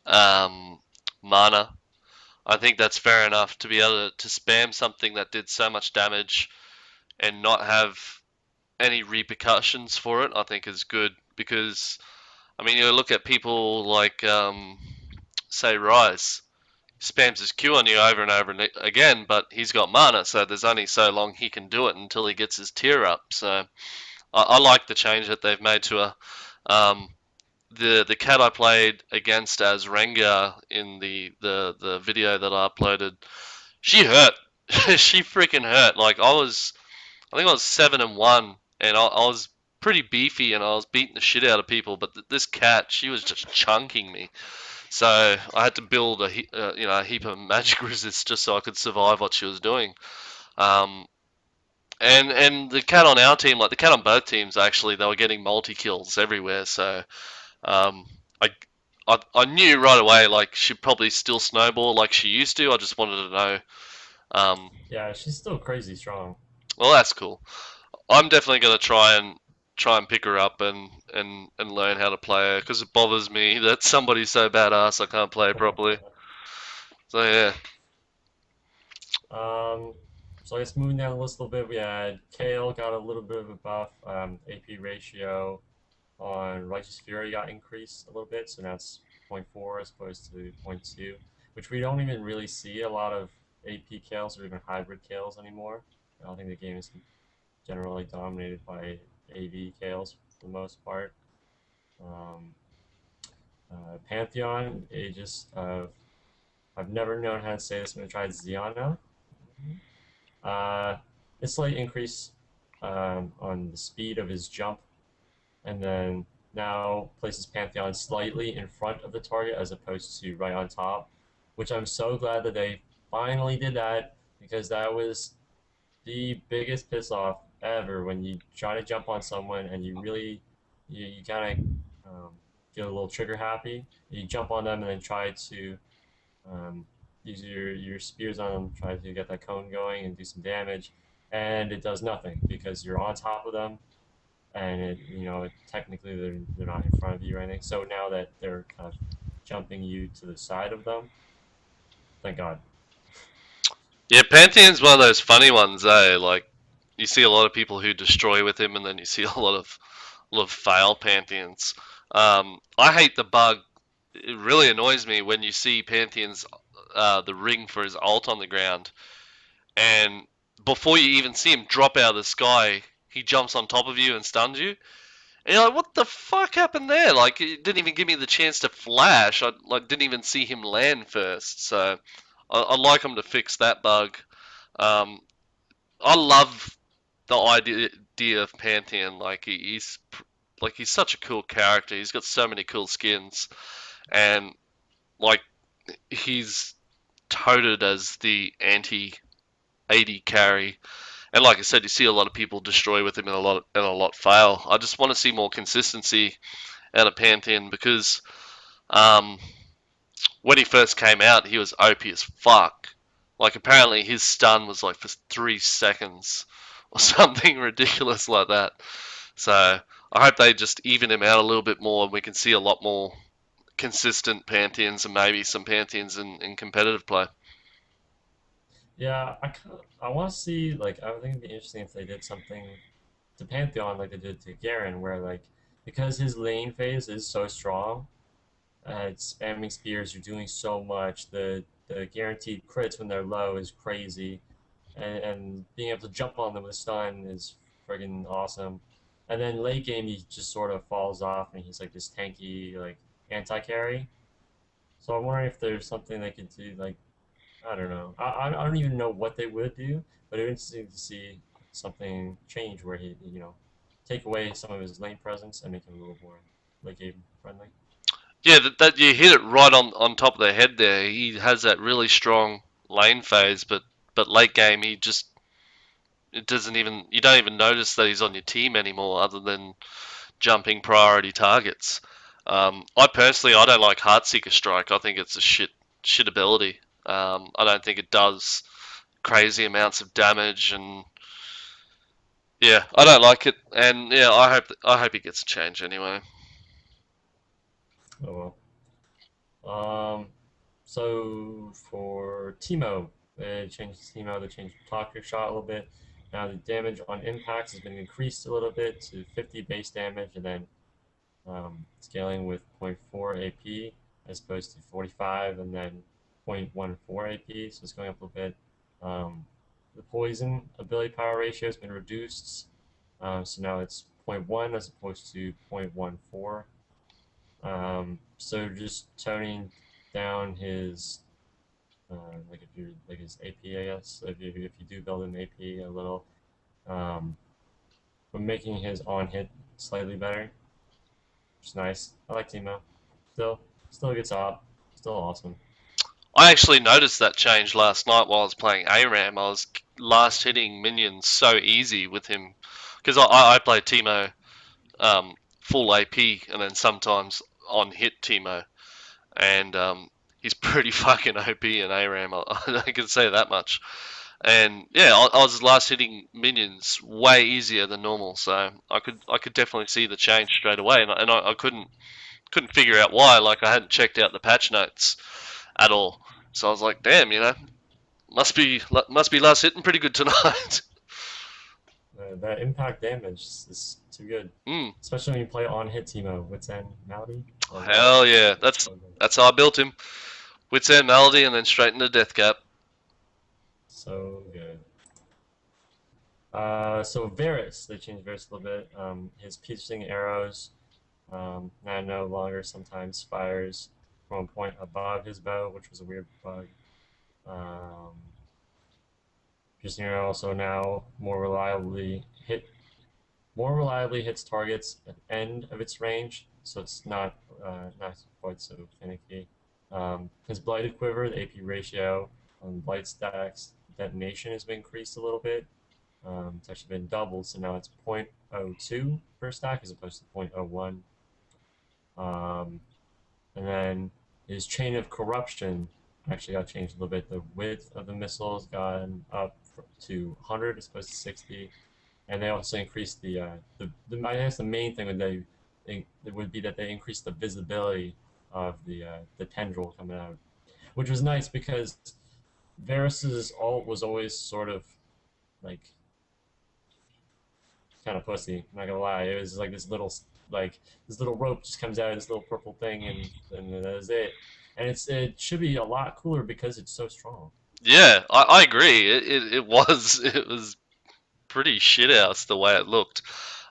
um, mana, I think that's fair enough to be able to spam something that did so much damage and not have any repercussions for it. I think is good because I mean you look at people like say Rise spams his Q on you over and over and again, but he's got mana, so there's only so long he can do it until he gets his tier up. So I like the change that they've made to her. Um, the cat I played against as Rengar in the video that I uploaded, she hurt. She freaking hurt. Like I think I was 7-1, and I was pretty beefy, and I was beating the shit out of people. But this cat, she was just chunking me. So I had to build a heap of magic resist just so I could survive what she was doing. Um, and the cat on our team, like the cat on both teams, actually, they were getting multi kills everywhere. So um, I, I knew right away like she'd probably still snowball like she used to. I just wanted to know. Um, Yeah, she's still crazy strong. well, that's cool. I'm definitely gonna try and pick her up and learn how to play her because it bothers me that somebody's so badass I can't play properly. So yeah, Um, so I guess moving down the list a little bit, we had Kale got a little bit of a buff. AP ratio on Righteous Fury got increased a little bit, so now it's zero point 0.4 as opposed to zero point 0.2, which we don't even really see a lot of AP kills or even hybrid kills anymore. I don't think the game is generally dominated by AV kills for the most part. Um, Pantheon, Aegis of I've never known how to say this when I tried Ziana. Uh, a slight increase on the speed of his jump, and then now places Pantheon slightly in front of the target as opposed to right on top, which I'm so glad that they finally did that because that was the biggest piss off ever when you try to jump on someone and you really you kind of feel a little trigger happy. You jump on them and then try to um, use your spears on them, try to get that cone going and do some damage, and it does nothing because you're on top of them, and technically they're not in front of you or anything. So now that they're kind of jumping you to the side of them, thank God. yeah. Pantheon's one of those funny ones, eh? Like you see a lot of people who destroy with him, and then you see a lot of fail Pantheons. I hate the bug. It really annoys me when you see Pantheon's the ring for his ult on the ground, and before you even see him drop out of the sky, he jumps on top of you and stuns you. And you're like, what the fuck happened there? Like, it didn't even give me the chance to flash. I like didn't even see him land first. So I'd like him to fix that bug. Um, I love the idea of Pantheon. He's such a cool character. He's got so many cool skins, and like he's touted as the anti AD carry. And like I said, you see a lot of people destroy with him and a lot fail. I just want to see more consistency out of Pantheon because um, when he first came out, he was OP as fuck. Like apparently his stun was like for 3 seconds or something ridiculous like that. So I hope they just even him out a little bit more and we can see a lot more consistent Pantheons and maybe some Pantheons in competitive play. Yeah, I want to see like I think it'd be interesting if they did something to Pantheon like they did to Garen, where like because his lane phase is so strong, spamming spears, you're doing so much. The guaranteed crits when they're low is crazy, and being able to jump on them with a stun is friggin' awesome. And then late game he just sort of falls off and he's like this tanky like anti carry. So I'm wondering if there's something they could do like I don't know. I don't even know what they would do, but it would be interesting to see something change where he take away some of his lane presence and make him a little more late game friendly. Yeah, that you hit it right on top of the head there. He has that really strong lane phase, but late game he just it doesn't even you don't even notice that he's on your team anymore, other than jumping priority targets. I personally I don't like Heartseeker Strike. I think it's a shit ability. I don't think it does crazy amounts of damage, and yeah, I don't like it. And yeah, I hope he gets a change anyway. Oh well. So for Teemo, they changed Teemo. They changed Talker Shot a little bit. Now the damage on impacts has been increased a little bit to 50 base damage, and then scaling with zero point 0.4 AP as opposed to 45, and then 0.14 AP. So it's going up a little bit. Um, the poison ability power ratio has been reduced, so now it's zero point 0.1 as opposed to 0.14. So just toning down his like if you're like his AP, I guess if you do build an AP a little, um, but making his on hit slightly better, which is nice. I like Timo. Still, still a good top. Still awesome. I actually noticed that change last night while I was playing ARAM. I was last hitting minions so easy with him because I play Teemo full AP and then sometimes on hit Teemo, and he's pretty fucking OP in ARAM. I can say that much. And yeah, I was last hitting minions way easier than normal, so I could definitely see the change straight away, and I couldn't figure out why. Like I hadn't checked out the patch notes at all, so I was like, damn, must be last hitting pretty good tonight. That impact damage is too good, Mm, especially when you play on hit Timo with Zen Malady. Oh god, hell yeah, that's so good, that's how I built him. Wits End Melody and then straight into Death Cap. so good. So Varus, they changed Varus a little bit. His piercing arrows now no longer sometimes fires from a point above his bow, which was a weird bug. Um, piercing arrow also now more reliably hits targets at the end of its range, so it's not quite so finicky. His blighted quiver, the AP ratio on blight stacks detonation has been increased a little bit. It's actually been doubled, so now it's 0.02 per stack as opposed to 0.01. Um, and then his chain of corruption actually got changed a little bit. The width of the missiles gone up to 100 as opposed to 60, and they also increased the I guess the main thing would be that they increased the visibility of the tendril coming out, which was nice because Varus's ult was always sort of like kind of pussy. I'm not gonna lie, it was like this little rope just comes out of this little purple thing, and that is it. And it should be a lot cooler because it's so strong. Yeah, I agree. It was it was pretty shithouse the way it looked.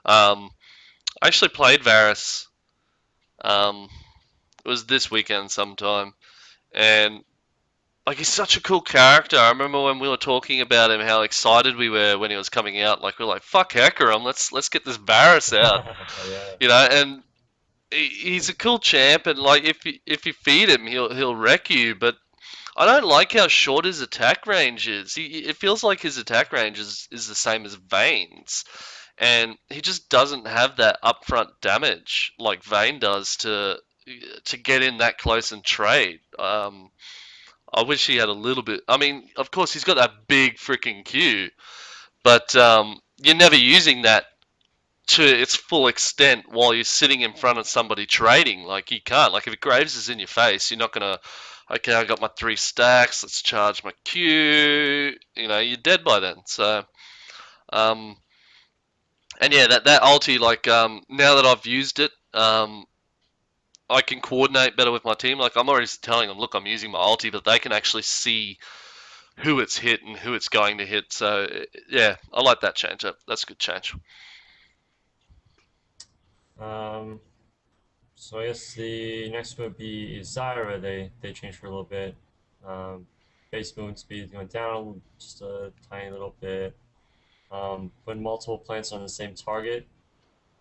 Um, I actually played Varus. Um, it was this weekend sometime, and like he's such a cool character. I remember when we were talking about him, how excited we were when he was coming out. Like we're like, "Fuck Hecarim, let's get this Varus out," Yeah. And he's a cool champ, and like if you feed him, he'll wreck you. But I don't like how short his attack range is. It feels like his attack range is the same as Vayne's, and he just doesn't have that upfront damage like Vayne does to get in that close and trade. I wish he had a little bit. I mean, of course, he's got that big freaking Q, but you're never using that to its full extent while you're sitting in front of somebody trading. Like, you can't. Like, if Graves is in your face, you're not gonna. Okay, I got my 3 stacks. Let's charge my Q. You're dead by then. So, um, and yeah, that ulti, like, now that I've used it, I can coordinate better with my team. Like, I'm already telling them, look, I'm using my ulti, but they can actually see who it's hit and who it's going to hit. So yeah, I like that change. That's a good change. Um, so I guess the next would be Zyra. They changed for a little bit. Um, base movement speed going down just a tiny little bit. When multiple plants on the same target,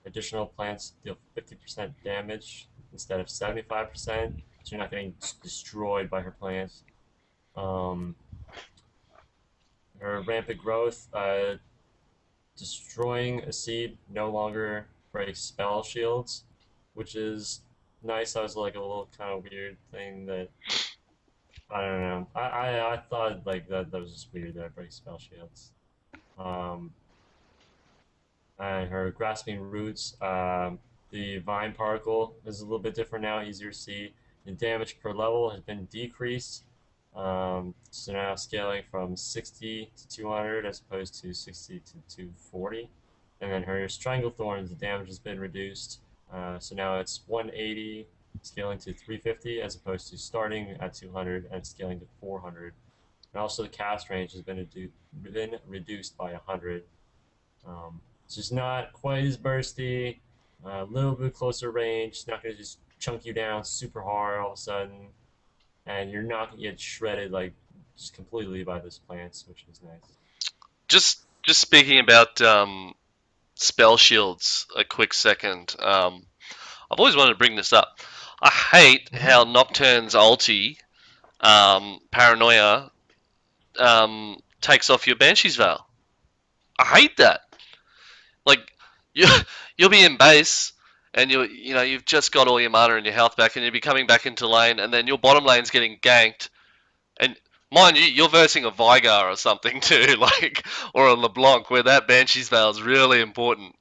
additional plants deal 50% damage instead of 75%, so you're not getting destroyed by her plants. Um, her rampant growth, destroying a seed no longer breaks spell shields, which is nice. That was like a little kind of weird thing that I don't know. I thought like that was just weird that it breaks spell shields. Um, and her grasping roots. The vine particle is a little bit different now, easier to see. The damage per level has been decreased. So now scaling from 60 to 200 as opposed to 60 to 240. And then her Strangle Thorns, the damage has been reduced. So now it's 180 scaling to 350 as opposed to starting at 200 and scaling to 400. And also the cast range has been reduced by 100. It's just not quite as bursty, a little bit closer range. It's not going to just chunk you down super hard all of a sudden, and you're not gonna get shredded like just completely by those plants, which is nice. Just speaking about spell shields, a quick second. I've always wanted to bring this up. I hate Mm-hmm. how Nocturne's ulti, Paranoia, takes off your Banshee's Veil. I hate that. Like you you'll be in base and you've just got all your mana and your health back and you'll be coming back into lane and then your bottom lane's getting ganked and mind you you're versing a Vigar or something too like or a LeBlanc where that Banshee's Veil is really important.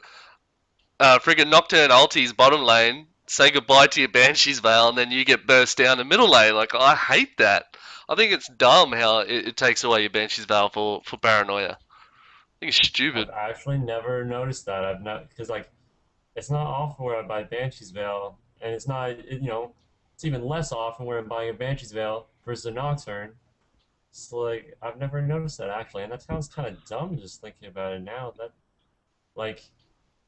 Friggin' Nocturne ultis bottom lane, say goodbye to your Banshee's Veil and then you get burst down the middle lane. Like I hate that. I think it's dumb how it takes away your Banshee's Veil for Paranoia. I think it's I've stupid. actually never noticed that. I've not because like it's not often where I buy Banshee's Veil, and it's not it's even less often where I'm buying a Banshee's Veil versus a Nocturne. It's like I've never noticed that actually, and that sounds kind of dumb just thinking about it now. That like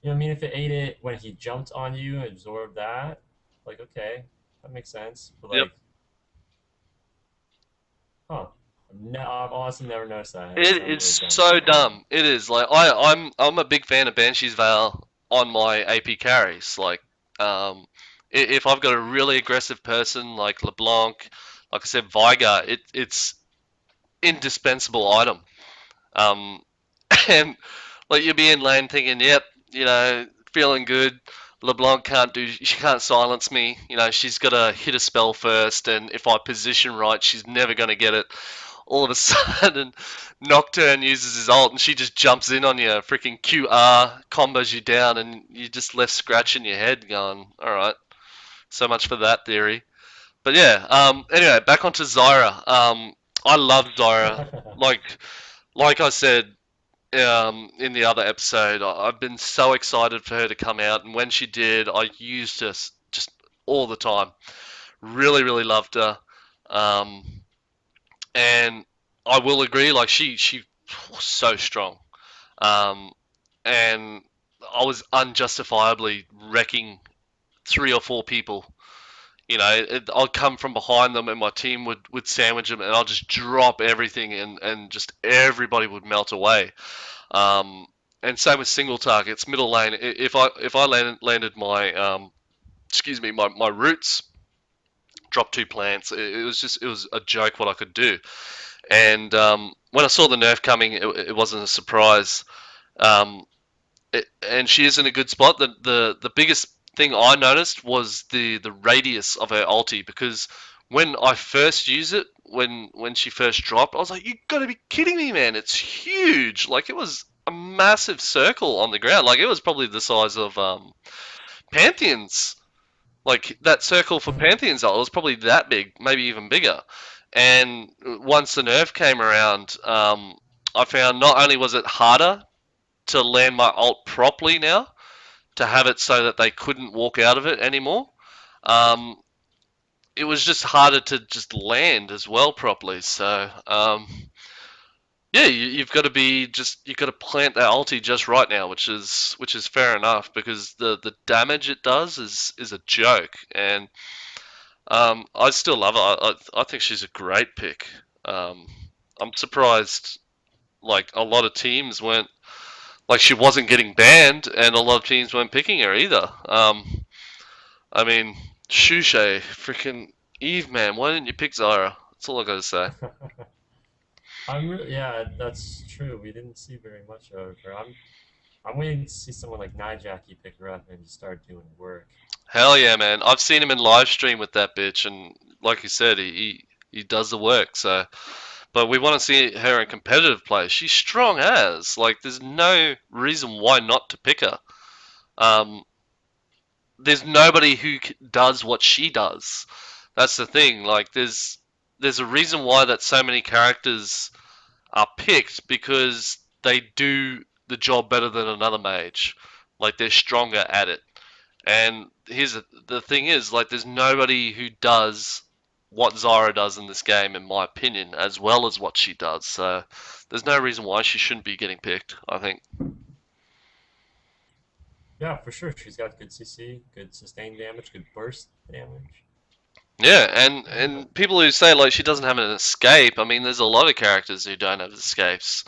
I mean, if it ate it when he jumped on you and absorbed that, like okay, that makes sense. But Yep. like, huh? No, I've honestly never noticed that. That It sounds is really dumb. so dumb. It is like I'm a big fan of Banshee's Veil on my AP carries. Like if I've got a really aggressive person like LeBlanc, like I said, Vigar, it's indispensable item. Um, and like you'll be in lane thinking, yep, feeling good. LeBlanc she can't silence me. She's got to hit a spell first, and if I position right, she's never going to get it. All of a sudden, Nocturne uses his ult, and she just jumps in on you, freaking QR, combos you down, and you're just left scratching your head, going, all right, so much for that theory. But yeah, anyway, back onto Zyra. I love Zyra. Like, like I said, in the other episode, I've been so excited for her to come out, and when she did, I used her just all the time. Really, really loved her, um, and I will agree, like she was so strong, um, and I was unjustifiably wrecking 3 or 4 people. I'd come from behind them, and my team would sandwich them, and I'll just drop everything, and just everybody would melt away. Um, and same with single targets, middle lane. If I landed my excuse me my roots, dropped 2 plants. It was a joke what I could do. And when I saw the nerf coming, it wasn't a surprise. Um, and she is in a good spot. The biggest thing I noticed was the radius of her ulti because when I first used it, when she first dropped, I was like, you gotta be kidding me, man! It's huge. Like it was a massive circle on the ground. Like it was probably the size of Pantheon's. Like that circle for Mhm. Pantheon's ult was probably that big, maybe even bigger. And once the nerf came around, I found not only was it harder to land my ult properly now, to have it so that they couldn't walk out of it anymore. Um, it was just harder to just land as well properly. So yeah, you've got to you've got to plant that ulti just right now, which is fair enough because the damage it does is a joke, and I still love her. I think she's a great pick. Um, I'm surprised like a lot of teams weren't like she wasn't getting banned, and a lot of teams weren't picking her either. I mean, Shushay, freaking Eve, man, why didn't you pick Zyra? That's all I gotta say. Yeah, that's true. We didn't see very much of her. I'm waiting to see someone like Nijaki pick her up and just start doing work. Hell yeah, man! I've seen him in live stream with that bitch, and like you said, he does the work. So, but we want to see her in competitive play. She's strong as like. There's no reason why not to pick her. Um, there's nobody who does what she does. That's the thing. Like, there's a reason why that so many characters are picked because they do the job better than another mage. Like they're stronger at it. And the thing is, like, there's nobody who does what Zyra does in this game, in my opinion, as well as what she does. So there's no reason why she shouldn't be getting picked, I think. Yeah, for sure. She's got good CC, good sustained damage, good burst damage. Yeah, Yeah, and people who say like she doesn't have an escape, I mean, there's a lot of characters who don't have escapes.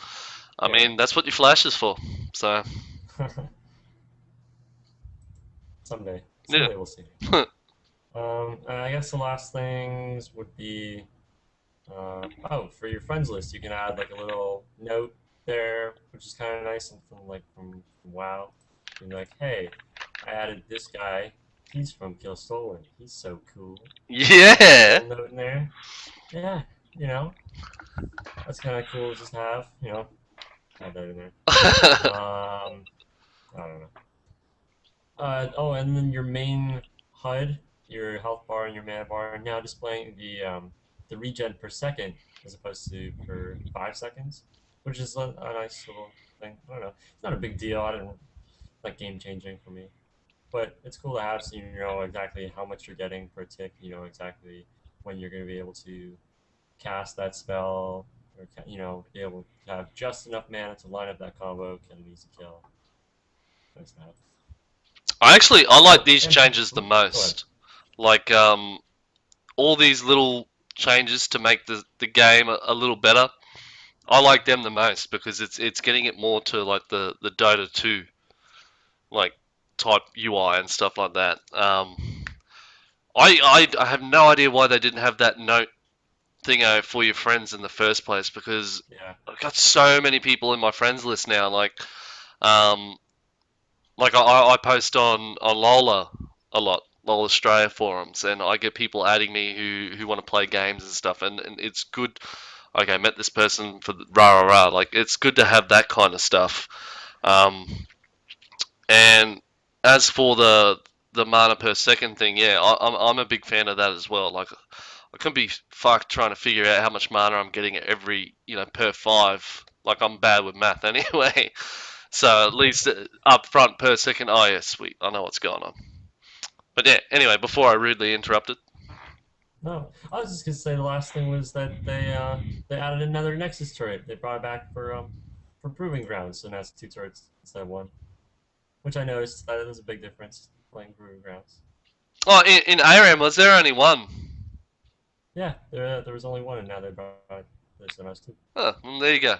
I yeah. mean, that's what your flash is for. So Someday, yeah. someday we'll see. And I guess the last things would be, oh, for your friends list, you can add like a little note there, which is kind of nice and from WoW. You can be like, hey, I added this guy. He's from Kill Stolen. He's so cool. Put a Yeah. little note in there. Yeah, you know, that's kind of cool to just have. Add that in there. I don't know. Oh, and then your main HUD, your health bar and your mana bar, are now displaying the regen per second as opposed to per 5 seconds, which is a nice little thing. I don't know. It's not a big deal. I don't like game changing for me, but it's cool to have so you know exactly how much you're getting per tick. You know exactly when you're going to be able to cast that spell, or be able to have just enough mana to line up that combo, get an easy kill. Nice to have. I like Oh, these and changes the go ahead. most. Like all these little changes to make the game a little better. I like them the most because it's getting it more to like the Dota 2 like type UI and stuff like that. I have no idea why they didn't have that note thingo for your friends in the first place because Yeah. I've got so many people in my friends list now. Um, I post on Lola a lot, Lola Australia forums, and I get people adding me who want to play games and stuff, and it's good. Okay, I met this person for the rah rah rah. Like it's good to have that kind of stuff. Um, and as for the mana per second thing, yeah, I'm a big fan of that as well. Like I couldn't be fucked trying to figure out how much mana I'm getting every per five. Like I'm bad with math anyway. So at least up front per second. Oh yeah, sweet. I know what's going on. But yeah, anyway, before I rudely interrupted. No, I was just gonna say the last thing was that they added another Nexus turret. They brought it back for Proving Grounds, so now it's two turrets instead of one, which I noticed that was a big difference playing Proving Grounds. Oh, in ARAM was there only one? Yeah, there was only one, and now they brought this and us two. Oh, well, there you go.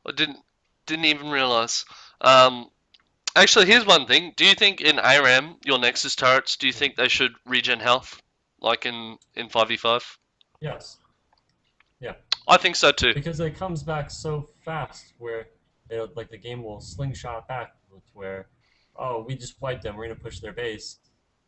I didn't even realize. Um, Actually, here's one thing. Do you think in ARAM your Nexus turrets? Do you Mhm. think they should regen health like in 5v5? Yes, yeah, I think so too. because it comes back so fast where like the game will slingshot back to where, oh, we just wiped them, we're gonna push their base.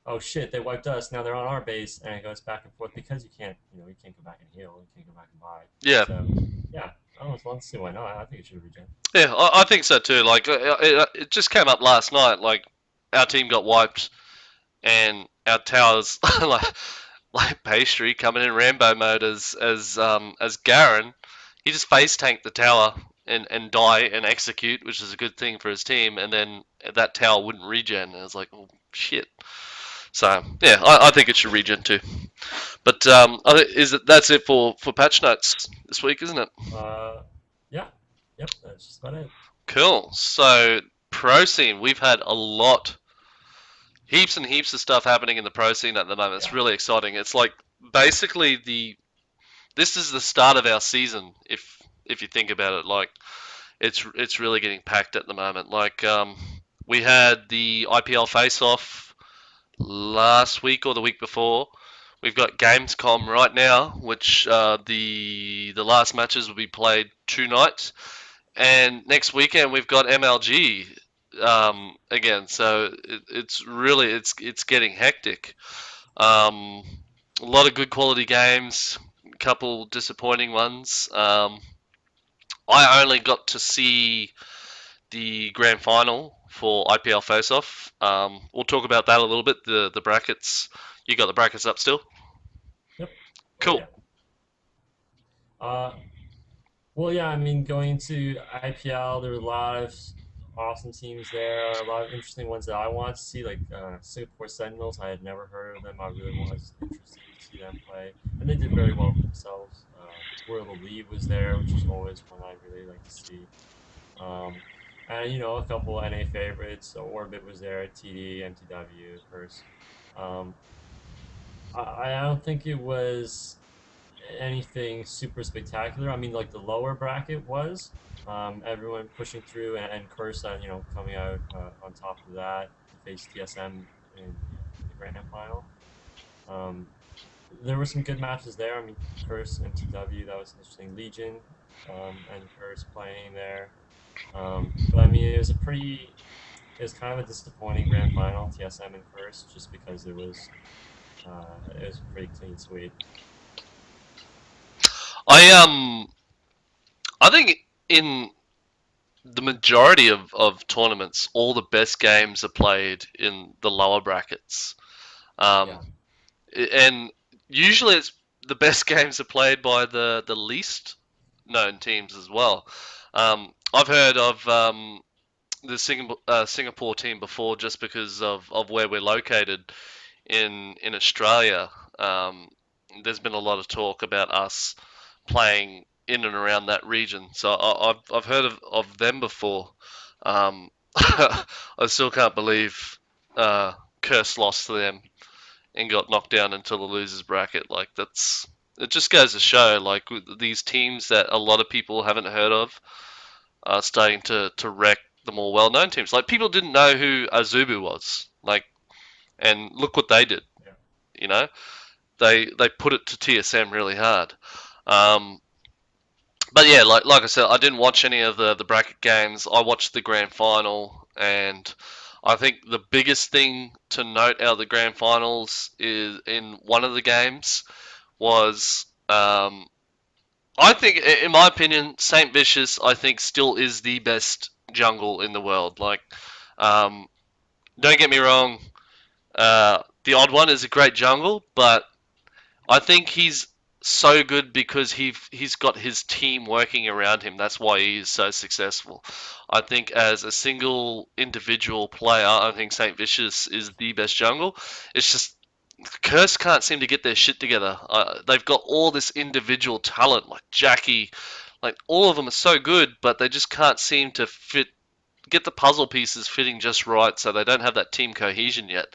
Oh shit, they wiped us, now they're on our base, and it goes back and forth because you can't go back and heal, you can't go back and buy. Yeah, So yeah, I don't see why not. I think it should regen. yeah, I think so too. Like it just came up last night. Like our team got wiped, and our towers like pastry coming in Rambo mode as Garen. He just face tanked the tower and die and execute, which is a good thing for his team. And then that tower wouldn't regen. And I was like, oh shit. So yeah, I think it should regen too. But that's it for patch notes this week, isn't it? Uh, yeah, yep, that's just about it. Cool. So pro scene, we've had a lot, heaps and heaps of stuff happening in the pro scene at the moment. It's Yeah, really exciting. It's like basically the this is the start of our season if you think about it. Like it's really getting packed at the moment. Like we had the IPL Face Off last week or the week before. We've got Gamescom right now, which the last matches will be played tonight, and next weekend we've got MLG again. So it's really it's getting hectic. Um, a lot of good quality games, a couple disappointing ones. I only got to see the grand final for IPL Face Off. We'll talk about that a little bit. The brackets. You got the brackets up still? yep, oh Cool. yeah. Uh, Well, yeah, I mean, going to IPL, there were a lot of awesome teams there, a lot of interesting ones that I wanted to see, like Singapore Sentinels. I had never heard of them. I really was interested to see them play, and they did very well for themselves. World of Leave was there, which is always one I really like to see. Um, and a couple NA favorites. So Orbit was there, TD, MTW, Curse. Um, I don't think it was anything super spectacular. I mean, like the lower bracket was everyone pushing through, and Curse on coming out on top of that to face TSM in the grand final. Um, there were some good matches there. I mean, Curse MTW, that was interesting. Legion and Curse playing there. But I mean, it was kind of a disappointing grand final, TSM and Curse, just because it was pretty clean sweep. I I think in the majority of tournaments, all the best games are played in the lower brackets. Um, Yeah, and usually it's the best games are played by the least known teams as well. I've heard of the Singapore team before just because of where we're located in Australia. Um, there's been a lot of talk about us playing in and around that region, so I've heard of them before. I still can't believe Curse lost to them and got knocked down into the losers bracket. Like that's it just goes to show like these teams that a lot of people haven't heard of are starting to wreck the more well-known teams. Like people didn't know who Azubu was. Like and look what they did. yeah. You know, they put it to TSM really hard. Um, but yeah, like I said, I didn't watch any of the bracket games. I watched the grand final, and I think the biggest thing to note out of the grand finals is in one of the games was I think, in my opinion, Saint Vicious I think still is the best jungle in the world. Like, um, don't get me wrong, the Odd One is a great jungle, but I think he's so good because he's got his team working around him. That's why he is so successful. I think as a single individual player, I think Saint Vicious is the best jungle. It's just Curse can't seem to get their shit together. They've got all this individual talent, like Jackie, like all of them are so good, but they just can't seem to get the puzzle pieces fitting just right. So they don't have that team cohesion yet.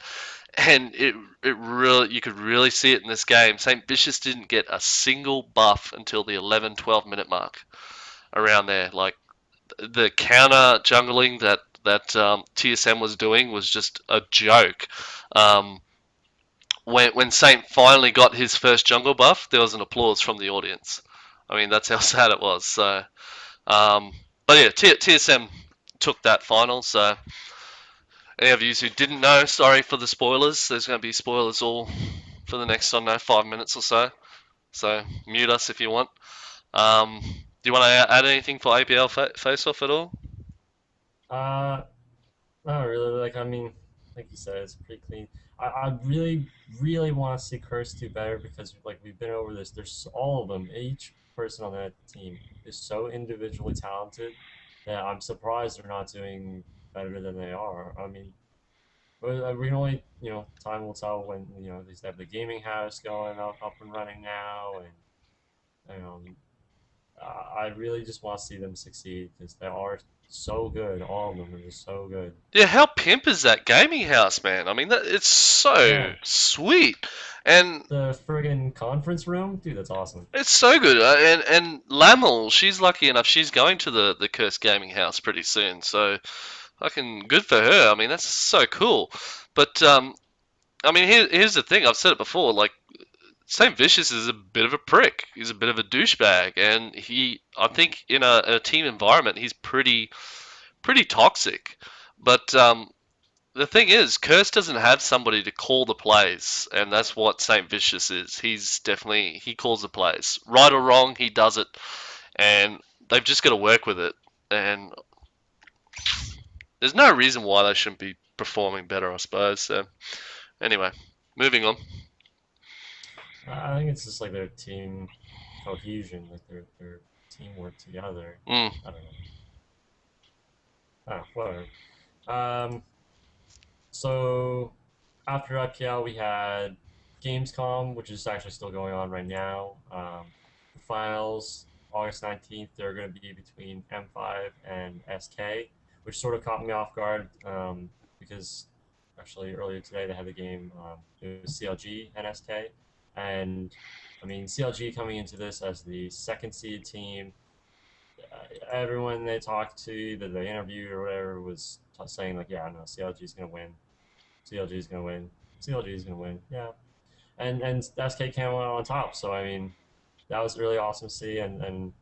And it really you could really see it in this game. Saint Vicious didn't get a single buff until the 11-12 minute mark around there. Like the counter jungling that TSM was doing was just a joke. Um, when Saint finally got his first jungle buff, there was an applause from the audience. I mean, that's how sad it was. So, um, but yeah, TSM took that final. So, any of you who didn't know, sorry for the spoilers. There's going to be spoilers all for the next, I don't know, 5 minutes or so. So, mute us if you want. Do you want to add anything for APL Face Off at all? Uh, Not really. Like, I mean, like you said, it's pretty clean. I really, really want to see Curse do better because, like, we've been over this. There's all of them. Each person on that team is so individually talented that I'm surprised they're not doing better than they are. I mean, but we can only, time will tell when, they have the gaming house going up and running now. And I really just want to see them succeed because they are so good. All of them are just so good. Yeah, how pimp is that gaming house, man? I mean, it's so Yeah, sweet, and the friggin' conference room, dude, that's awesome. it's so good. And Lamel, she's lucky enough; she's going to the Curse Gaming House pretty soon. So, fucking good for her. I mean, that's so cool. But I mean, here's the thing. I've said it before. Like, Saint Vicious is a bit of a prick. He's a bit of a douchebag, and I think, in a team environment, he's pretty toxic. But the thing is, Curse doesn't have somebody to call the plays, and that's what Saint Vicious is. He calls the plays, right or wrong, he does it, and they've just got to work with it. And there's no reason why they shouldn't be performing better, I suppose. So anyway, moving on. I think it's just like their team cohesion, like their teamwork together. Mm. I don't know. Ah, whatever. Um, so after IPL, we had Gamescom, which is actually still going on right now. The finals, August 19th, they're going to be between M5 and SK. which sort of caught me off guard because actually earlier today they had the game. It was CLG and SK, and I mean CLG coming into this as the second seed team. Everyone they talked to, that they interviewed or whatever, was saying like, yeah, no, CLG is gonna win. CLG is gonna win. CLG is gonna win. Yeah, and SK came out on top. So I mean, that was really awesome to see. And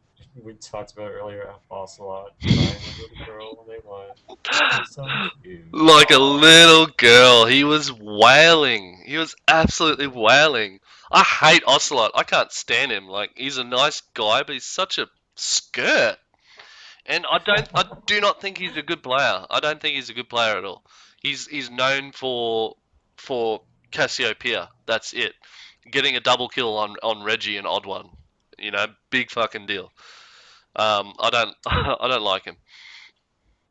we talked about earlier, Ocelot crying like a little girl when they won. It was so cute. Like a Aww. little girl. He was wailing. He was absolutely wailing. I hate Ocelot. I can't stand him. Like he's a nice guy, but he's such a skirt. And I do not think he's a good player. I don't think he's a good player at all. He's known for Cassiopeia. That's it. Getting a double kill on Reggie and Odd One. Big fucking deal. I don't I don't like him.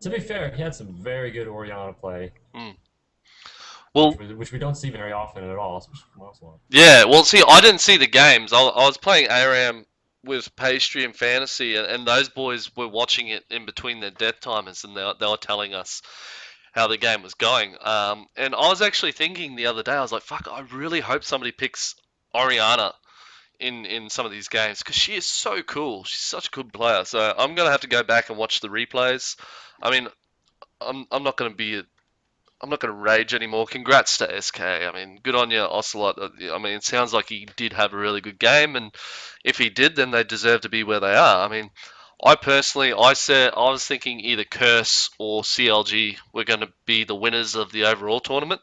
To be fair, he had some very good Oriana play, Mm. which Well, which we don't see very often at all, especially from Ocelot. yeah. Well, see, I didn't see the games. I was playing ARAM with Pastry and Fantasy, and those boys were watching it in between their death timers, and they were telling us how the game was going. And I was actually thinking the other day, I was like, fuck, I really hope somebody picks Oriana in some of these games because she is so cool. She's such a good player. So I'm gonna have to go back and watch the replays. I mean, I'm not gonna be I'm not going to rage anymore. Congrats to SK. I mean, good on you, Ocelot. I mean, it sounds like he did have a really good game, and if he did, then they deserve to be where they are. I mean, I personally, I was thinking either Curse or CLG were going to be the winners of the overall tournament.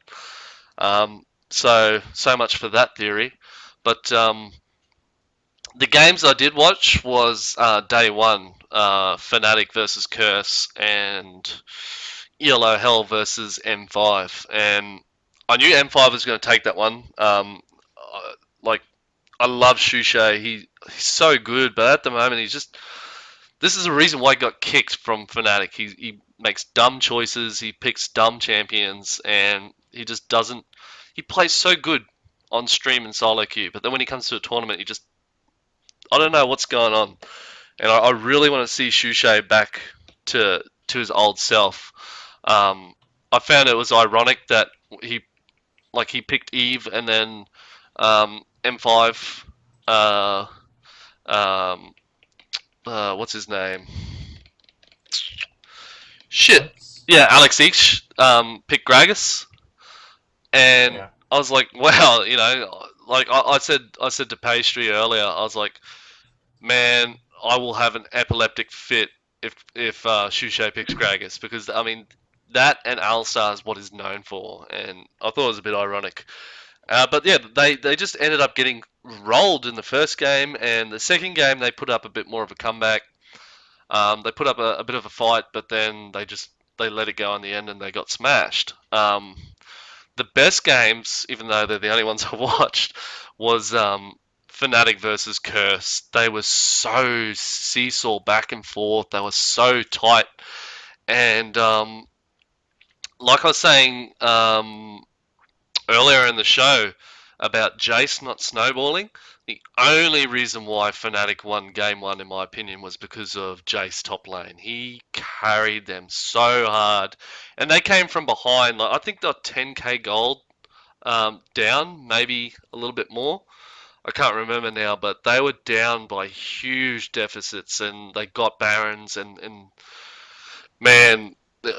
So much for that theory. But the games I did watch was day one, Fnatic versus Curse, and ELO Hell versus M5, and I knew M5 was going to take that one. Like I love Shushay. He's so good, but at the moment he's just. This is the reason why he got kicked from Fnatic. He makes dumb choices. He picks dumb champions, and he just doesn't. He plays so good on stream and solo queue, but then when he comes to a tournament, he just. I don't know what's going on, and I really want to see Shushay back to his old self. Um, I found it was ironic that he picked Eve and then M5. Uh, um, what's his name? Shit. Alex? Yeah, Alex Each picked Gragas, and Yeah. I was like, wow, like I said to Pastry earlier, I was like, man, I will have an epileptic fit if Shushay picks Gragas because I mean that and Alistar is what he's known for, and I thought it was a bit ironic. But yeah, they just ended up getting rolled in the first game, and the second game they put up a bit more of a comeback. They put up a bit of a fight, but then they let it go in the end, and they got smashed. The best games, even though they're the only ones I watched, was Fnatic versus Curse. They were so seesaw back and forth. They were so tight, and like I was saying earlier in the show about Jace not snowballing. The only reason why Fnatic won game one, in my opinion, was because of Jace top lane. He carried them so hard, and they came from behind. Like I think they're 10k gold down, maybe a little bit more. I can't remember now, but they were down by huge deficits, and they got Barons, and man,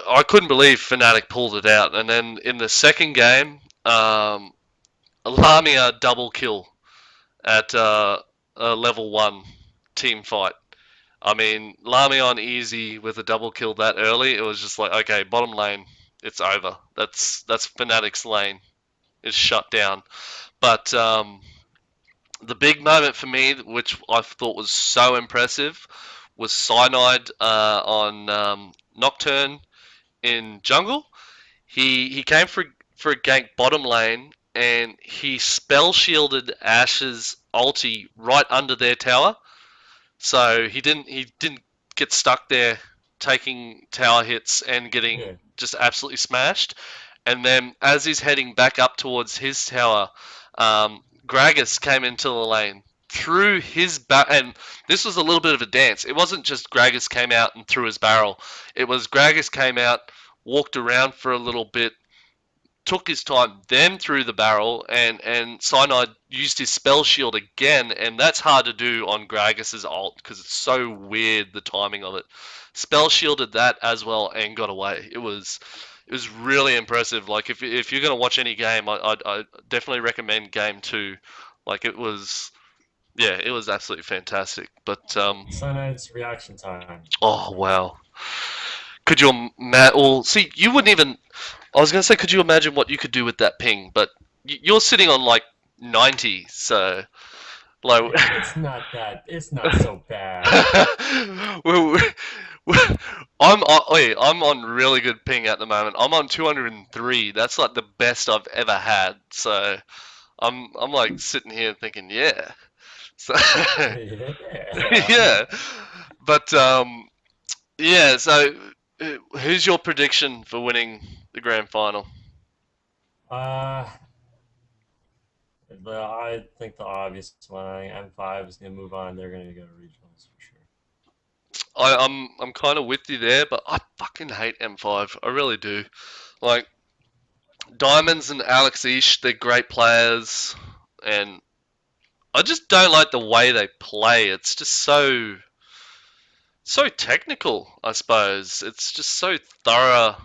I couldn't believe Fnatic pulled it out. And then in the second game, Lamia double kill at a level one team fight. I mean, Lamia on easy with a double kill that early, it was just like, okay, bottom lane, it's over. That's Fnatic's lane. It's shut down. But the big moment for me, which I thought was so impressive, was Cyanide on Nocturne in jungle. He came for a gank bottom lane, and he spell shielded Ash's ulti right under their tower. So he didn't get stuck there taking tower hits and getting Yeah. just absolutely smashed. And then as he's heading back up towards his tower, Gragas came into the lane threw his back, and this was a little bit of a dance. It wasn't just Gragas came out and threw his barrel. It was Gragas came out, walked around for a little bit, took his time, then threw the barrel, and Cyanide used his spell shield again, and that's hard to do on Gragas's ult because it's so weird the timing of it. Spell shielded that as well and got away. It was really impressive. Like if you're gonna watch any game, I definitely recommend game two. Like it was, yeah, it was absolutely fantastic. But Cyanide's reaction time. oh wow, could you imagine? Well, see, you wouldn't even. I was gonna say, could you imagine what you could do with that ping? But you're sitting on like 90, so like. It's not that. It's not so bad. Well, I'm on really good ping at the moment. I'm on 203. That's like the best I've ever had. So I'm like sitting here thinking, yeah. So Yeah. yeah, but yeah. So who's your prediction for winning the grand final? Uh, I think the obvious one. I think M5 is gonna move on. They're gonna go to regionals for sure. I'm kind of with you there, but I fucking hate M5. I really do. Like Diamonds and Alex Ish, they're great players, and I just don't like the way they play. It's just so technical, I suppose. It's just so thorough.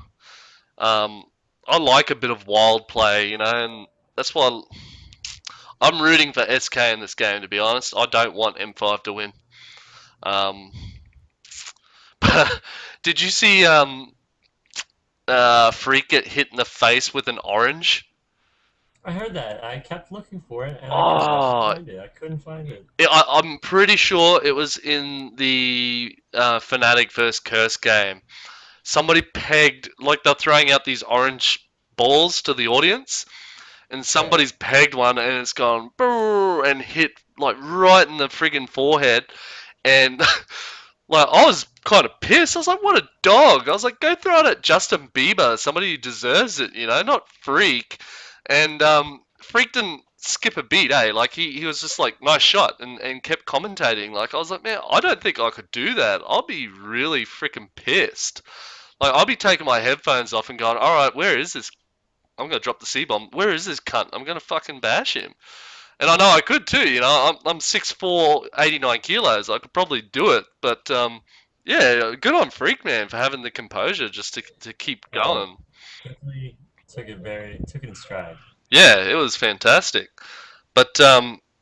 Um, I like a bit of wild play, and that's why I'm rooting for SK in this game. To be honest, I don't want M5 to win. Um, did you see Freak get hit in the face with an orange? I heard that. I kept looking for it, and I could not Oh, find it. I couldn't find it. I'm pretty sure it was in the Fnatic versus Curse game. Somebody pegged, like they're throwing out these orange balls to the audience, and Yeah. somebody's pegged one and it's gone brrr, and hit like right in the friggin' forehead. And like I was kind of pissed. I was like, "What a dog!" I was like, "Go throw it at Justin Bieber, somebody who deserves it, not Freak." And Freak didn't skip a beat, eh? Like he was just like, "Nice shot," and kept commentating. Like I was like, "Man, I don't think I could do that. I'll be really freaking pissed." Like I'll be taking my headphones off and going, "All right, where is this? I'm gonna drop the C bomb. Where is this cunt? I'm gonna fucking bash him." And I know I could too. I'm 6'4", 89 kilos. I could probably do it. But yeah, good on Freak Man for having the composure just to keep Oh, going. definitely took it in stride. Yeah, it was fantastic. But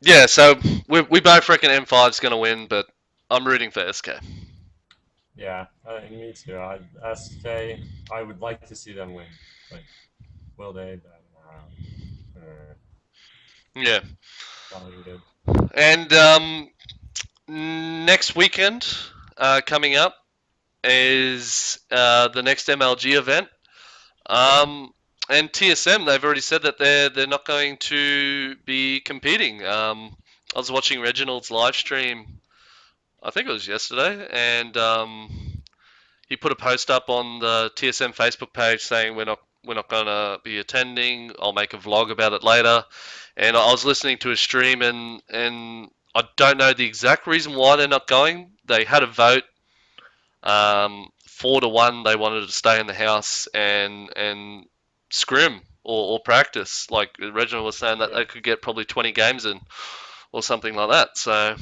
yeah, so we both reckon M5's gonna win, but I'm rooting for SK. Yeah, me too. SK, I would like to see them win, but will they? Yeah, Not looking good. and next weekend coming up is the next MLG event. Um, and TSM, they've already said that they're not going to be competing. I was watching Reginald's live stream. I think it was yesterday, and he put a post up on the TSM Facebook page saying we're not gonna be attending. I'll make a vlog about it later. And I was listening to his stream, and I don't know the exact reason why they're not going. They had a vote. 4-1, they wanted to stay in the house and scrim or practice. Like Reginald was saying that Yeah. they could get probably 20 games in or something like that. So,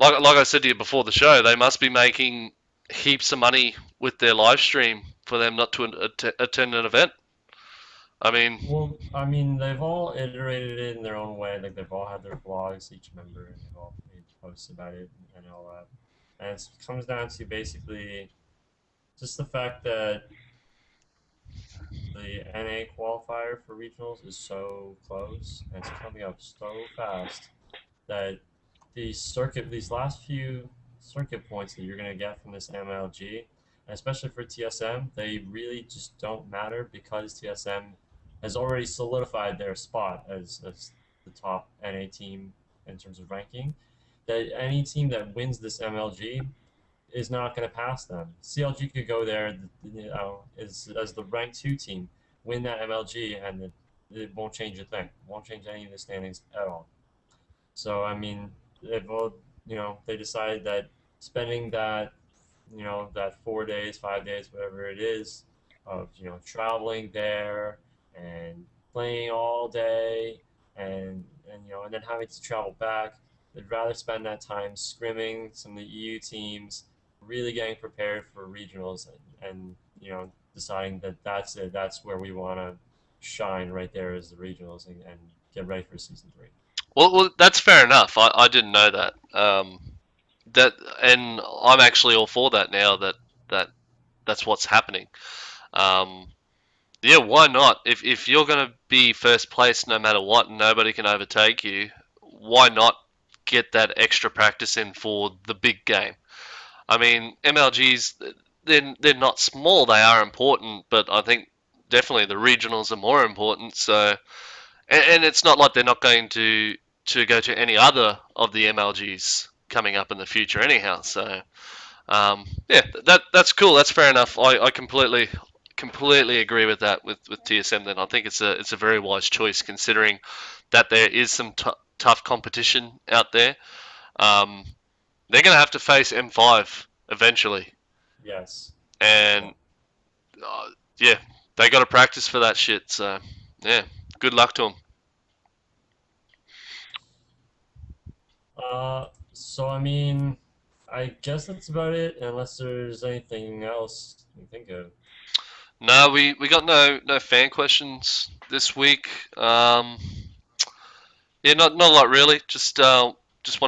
like I said to you before the show, they must be making heaps of money with their live stream for them not to attend an event. I mean, Well, I mean, they've all iterated it in their own way. Like they've all had their blogs, each member, and they've all made posts about it and all that. And it comes down to basically just the fact that the NA qualifier for regionals is so close and it's coming up so fast that these last few circuit points that you're gonna get from this MLG, and especially for TSM, they really just don't matter because TSM has already solidified their spot as the top NA team in terms of ranking. That any team that wins this MLG is not going to pass them. CLG could go there, as the ranked two team, win that MLG, and it won't change a thing. It won't change any of the standings at all. So I mean, if they decide that spending that that 4 days, 5 days, whatever it is, of traveling there and playing all day and then having to travel back, they'd rather spend that time scrimming some of the EU teams, really getting prepared for regionals and deciding that that's it, that's where we want to shine right there is the regionals and get ready for season three. Well, that's fair enough. I didn't know that. That and I'm actually all for that now. That that's what's happening. Um, yeah, why not? If you're gonna be first place no matter what, and nobody can overtake you, why not get that extra practice in for the big game? I mean, MLGs, they're not small. They are important, but I think definitely the regionals are more important. So, and it's not like they're not going to go to any other of the MLGs coming up in the future anyhow. So, yeah, that's cool. That's fair enough. I completely agree with that with TSM. Then I think it's a very wise choice considering that there is some tough competition out there. Um, they're going to have to face M5 eventually, Yes. and uh, yeah, they got to practice for that shit. So yeah, good luck to them. So I mean, I guess that's about it, unless there's anything else you think of. No, we got no fan questions this week. Yeah, not a lot really. Just want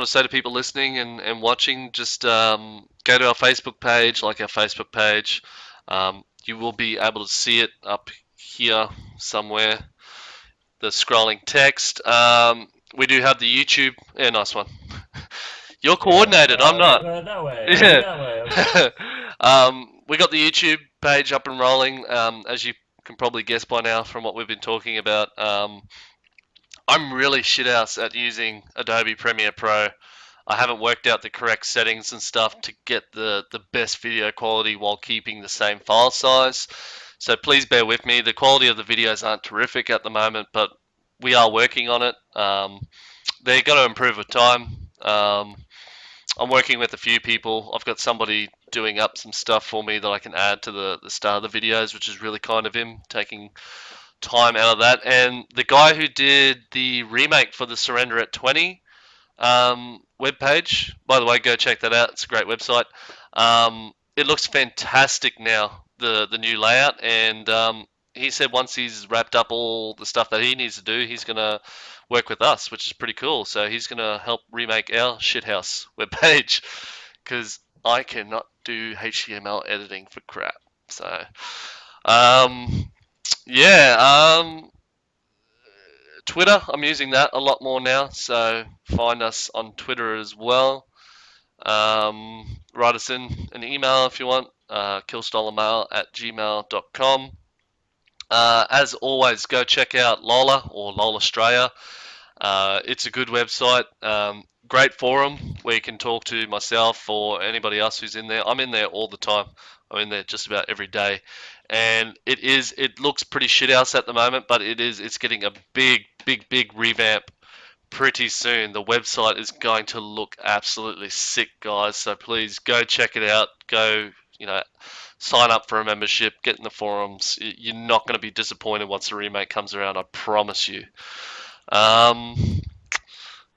to say to people listening and watching, just go to our Facebook page, like our Facebook page. You will be able to see it up here somewhere. The scrolling text. We do have the YouTube. Yeah, nice one. You're Yeah, coordinated. I'm okay, not. go that way. Okay, Yeah. that way. Okay. We got the YouTube page up and rolling. As you can probably guess by now from what we've been talking about. I'm really shit house at using Adobe Premiere Pro. I haven't worked out the correct settings and stuff to get the best video quality while keeping the same file size. So please bear with me. The quality of the videos aren't terrific at the moment, but we are working on it. They're going to improve with time. I'm working with a few people. I've got somebody doing up some stuff for me that I can add to the start of the videos, which is really kind of him, taking time out of that. And the guy who did the remake for the Surrender at 20 webpage, by the way, go check that out. It's a great website. It looks fantastic now, the new layout. And he said once he's wrapped up all the stuff that he needs to do, he's going to work with us, which is pretty cool. So he's going to help remake our shithouse webpage because I cannot do HTML editing for crap. So, um, yeah, Twitter, I'm using that a lot more now, so find us on Twitter as well. Write us in an email if you want, killstallermail@gmail.com. As always, go check out Lola or LOL Australia. It's a good website, great forum where you can talk to myself or anybody else who's in there. I'm in there all the time. I'm in there just about every day, and it looks pretty shit house at the moment, but it's getting a big revamp pretty soon. The website is going to look absolutely sick, guys. So please go check it out. Go, sign up for a membership, get in the forums. You're not going to be disappointed once the remake comes around. I promise you. Um, And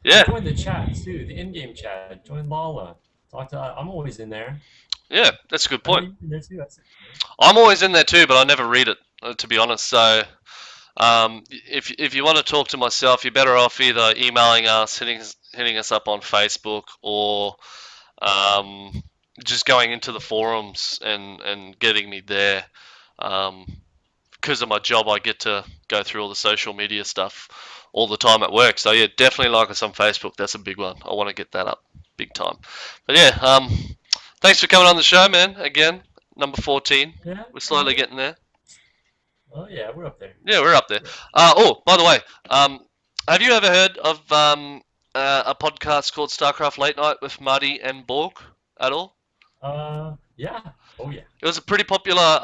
yeah, join the chat too, the in-game chat. Join Lala. Talk to. I'm always in there. yeah, that's a good I know point. you're in there too. That's it. I'm always in there too, but I never read it, to be honest. So, if you want to talk to myself, you're better off either emailing us, hitting us up on Facebook, or um, just going into the forums and getting me there. Um, because of my job, I get to go through all the social media stuff all the time at work. So yeah, definitely like us on Facebook. That's a big one. I want to get that up big time. But yeah, thanks for coming on the show, man. Again, number 14. Yeah. We're slowly getting there. Oh yeah, we're up there. Yeah, we're up there. We're up Oh, by the way, have you ever heard of a podcast called StarCraft Late Night with Marty and Borg at all? there. Yeah. Oh yeah. It was a pretty popular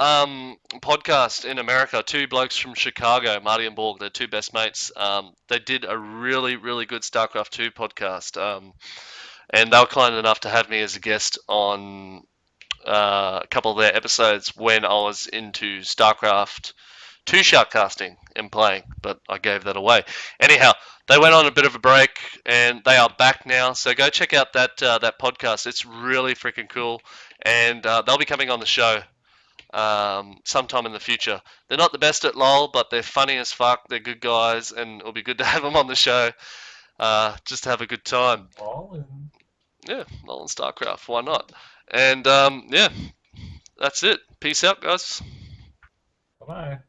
podcast in America. Two blokes from Chicago, Marty and Borg, they're two best mates. They did a really, really good StarCraft 2 podcast. And they were kind enough to have me as a guest on a couple of their episodes when I was into StarCraft 2 shoutcasting and playing, but I gave that away. Anyhow, they went on a bit of a break and they are back now. So go check out that podcast. It's really freaking cool, and they'll be coming on the show sometime in the future. They're not the best at LOL, but they're funny as fuck. They're good guys, and it'll be good to have them on the show. Just to have a good time. All in. Yeah, LOL and StarCraft. Why not? And yeah, that's it. Peace out, guys. Bye bye.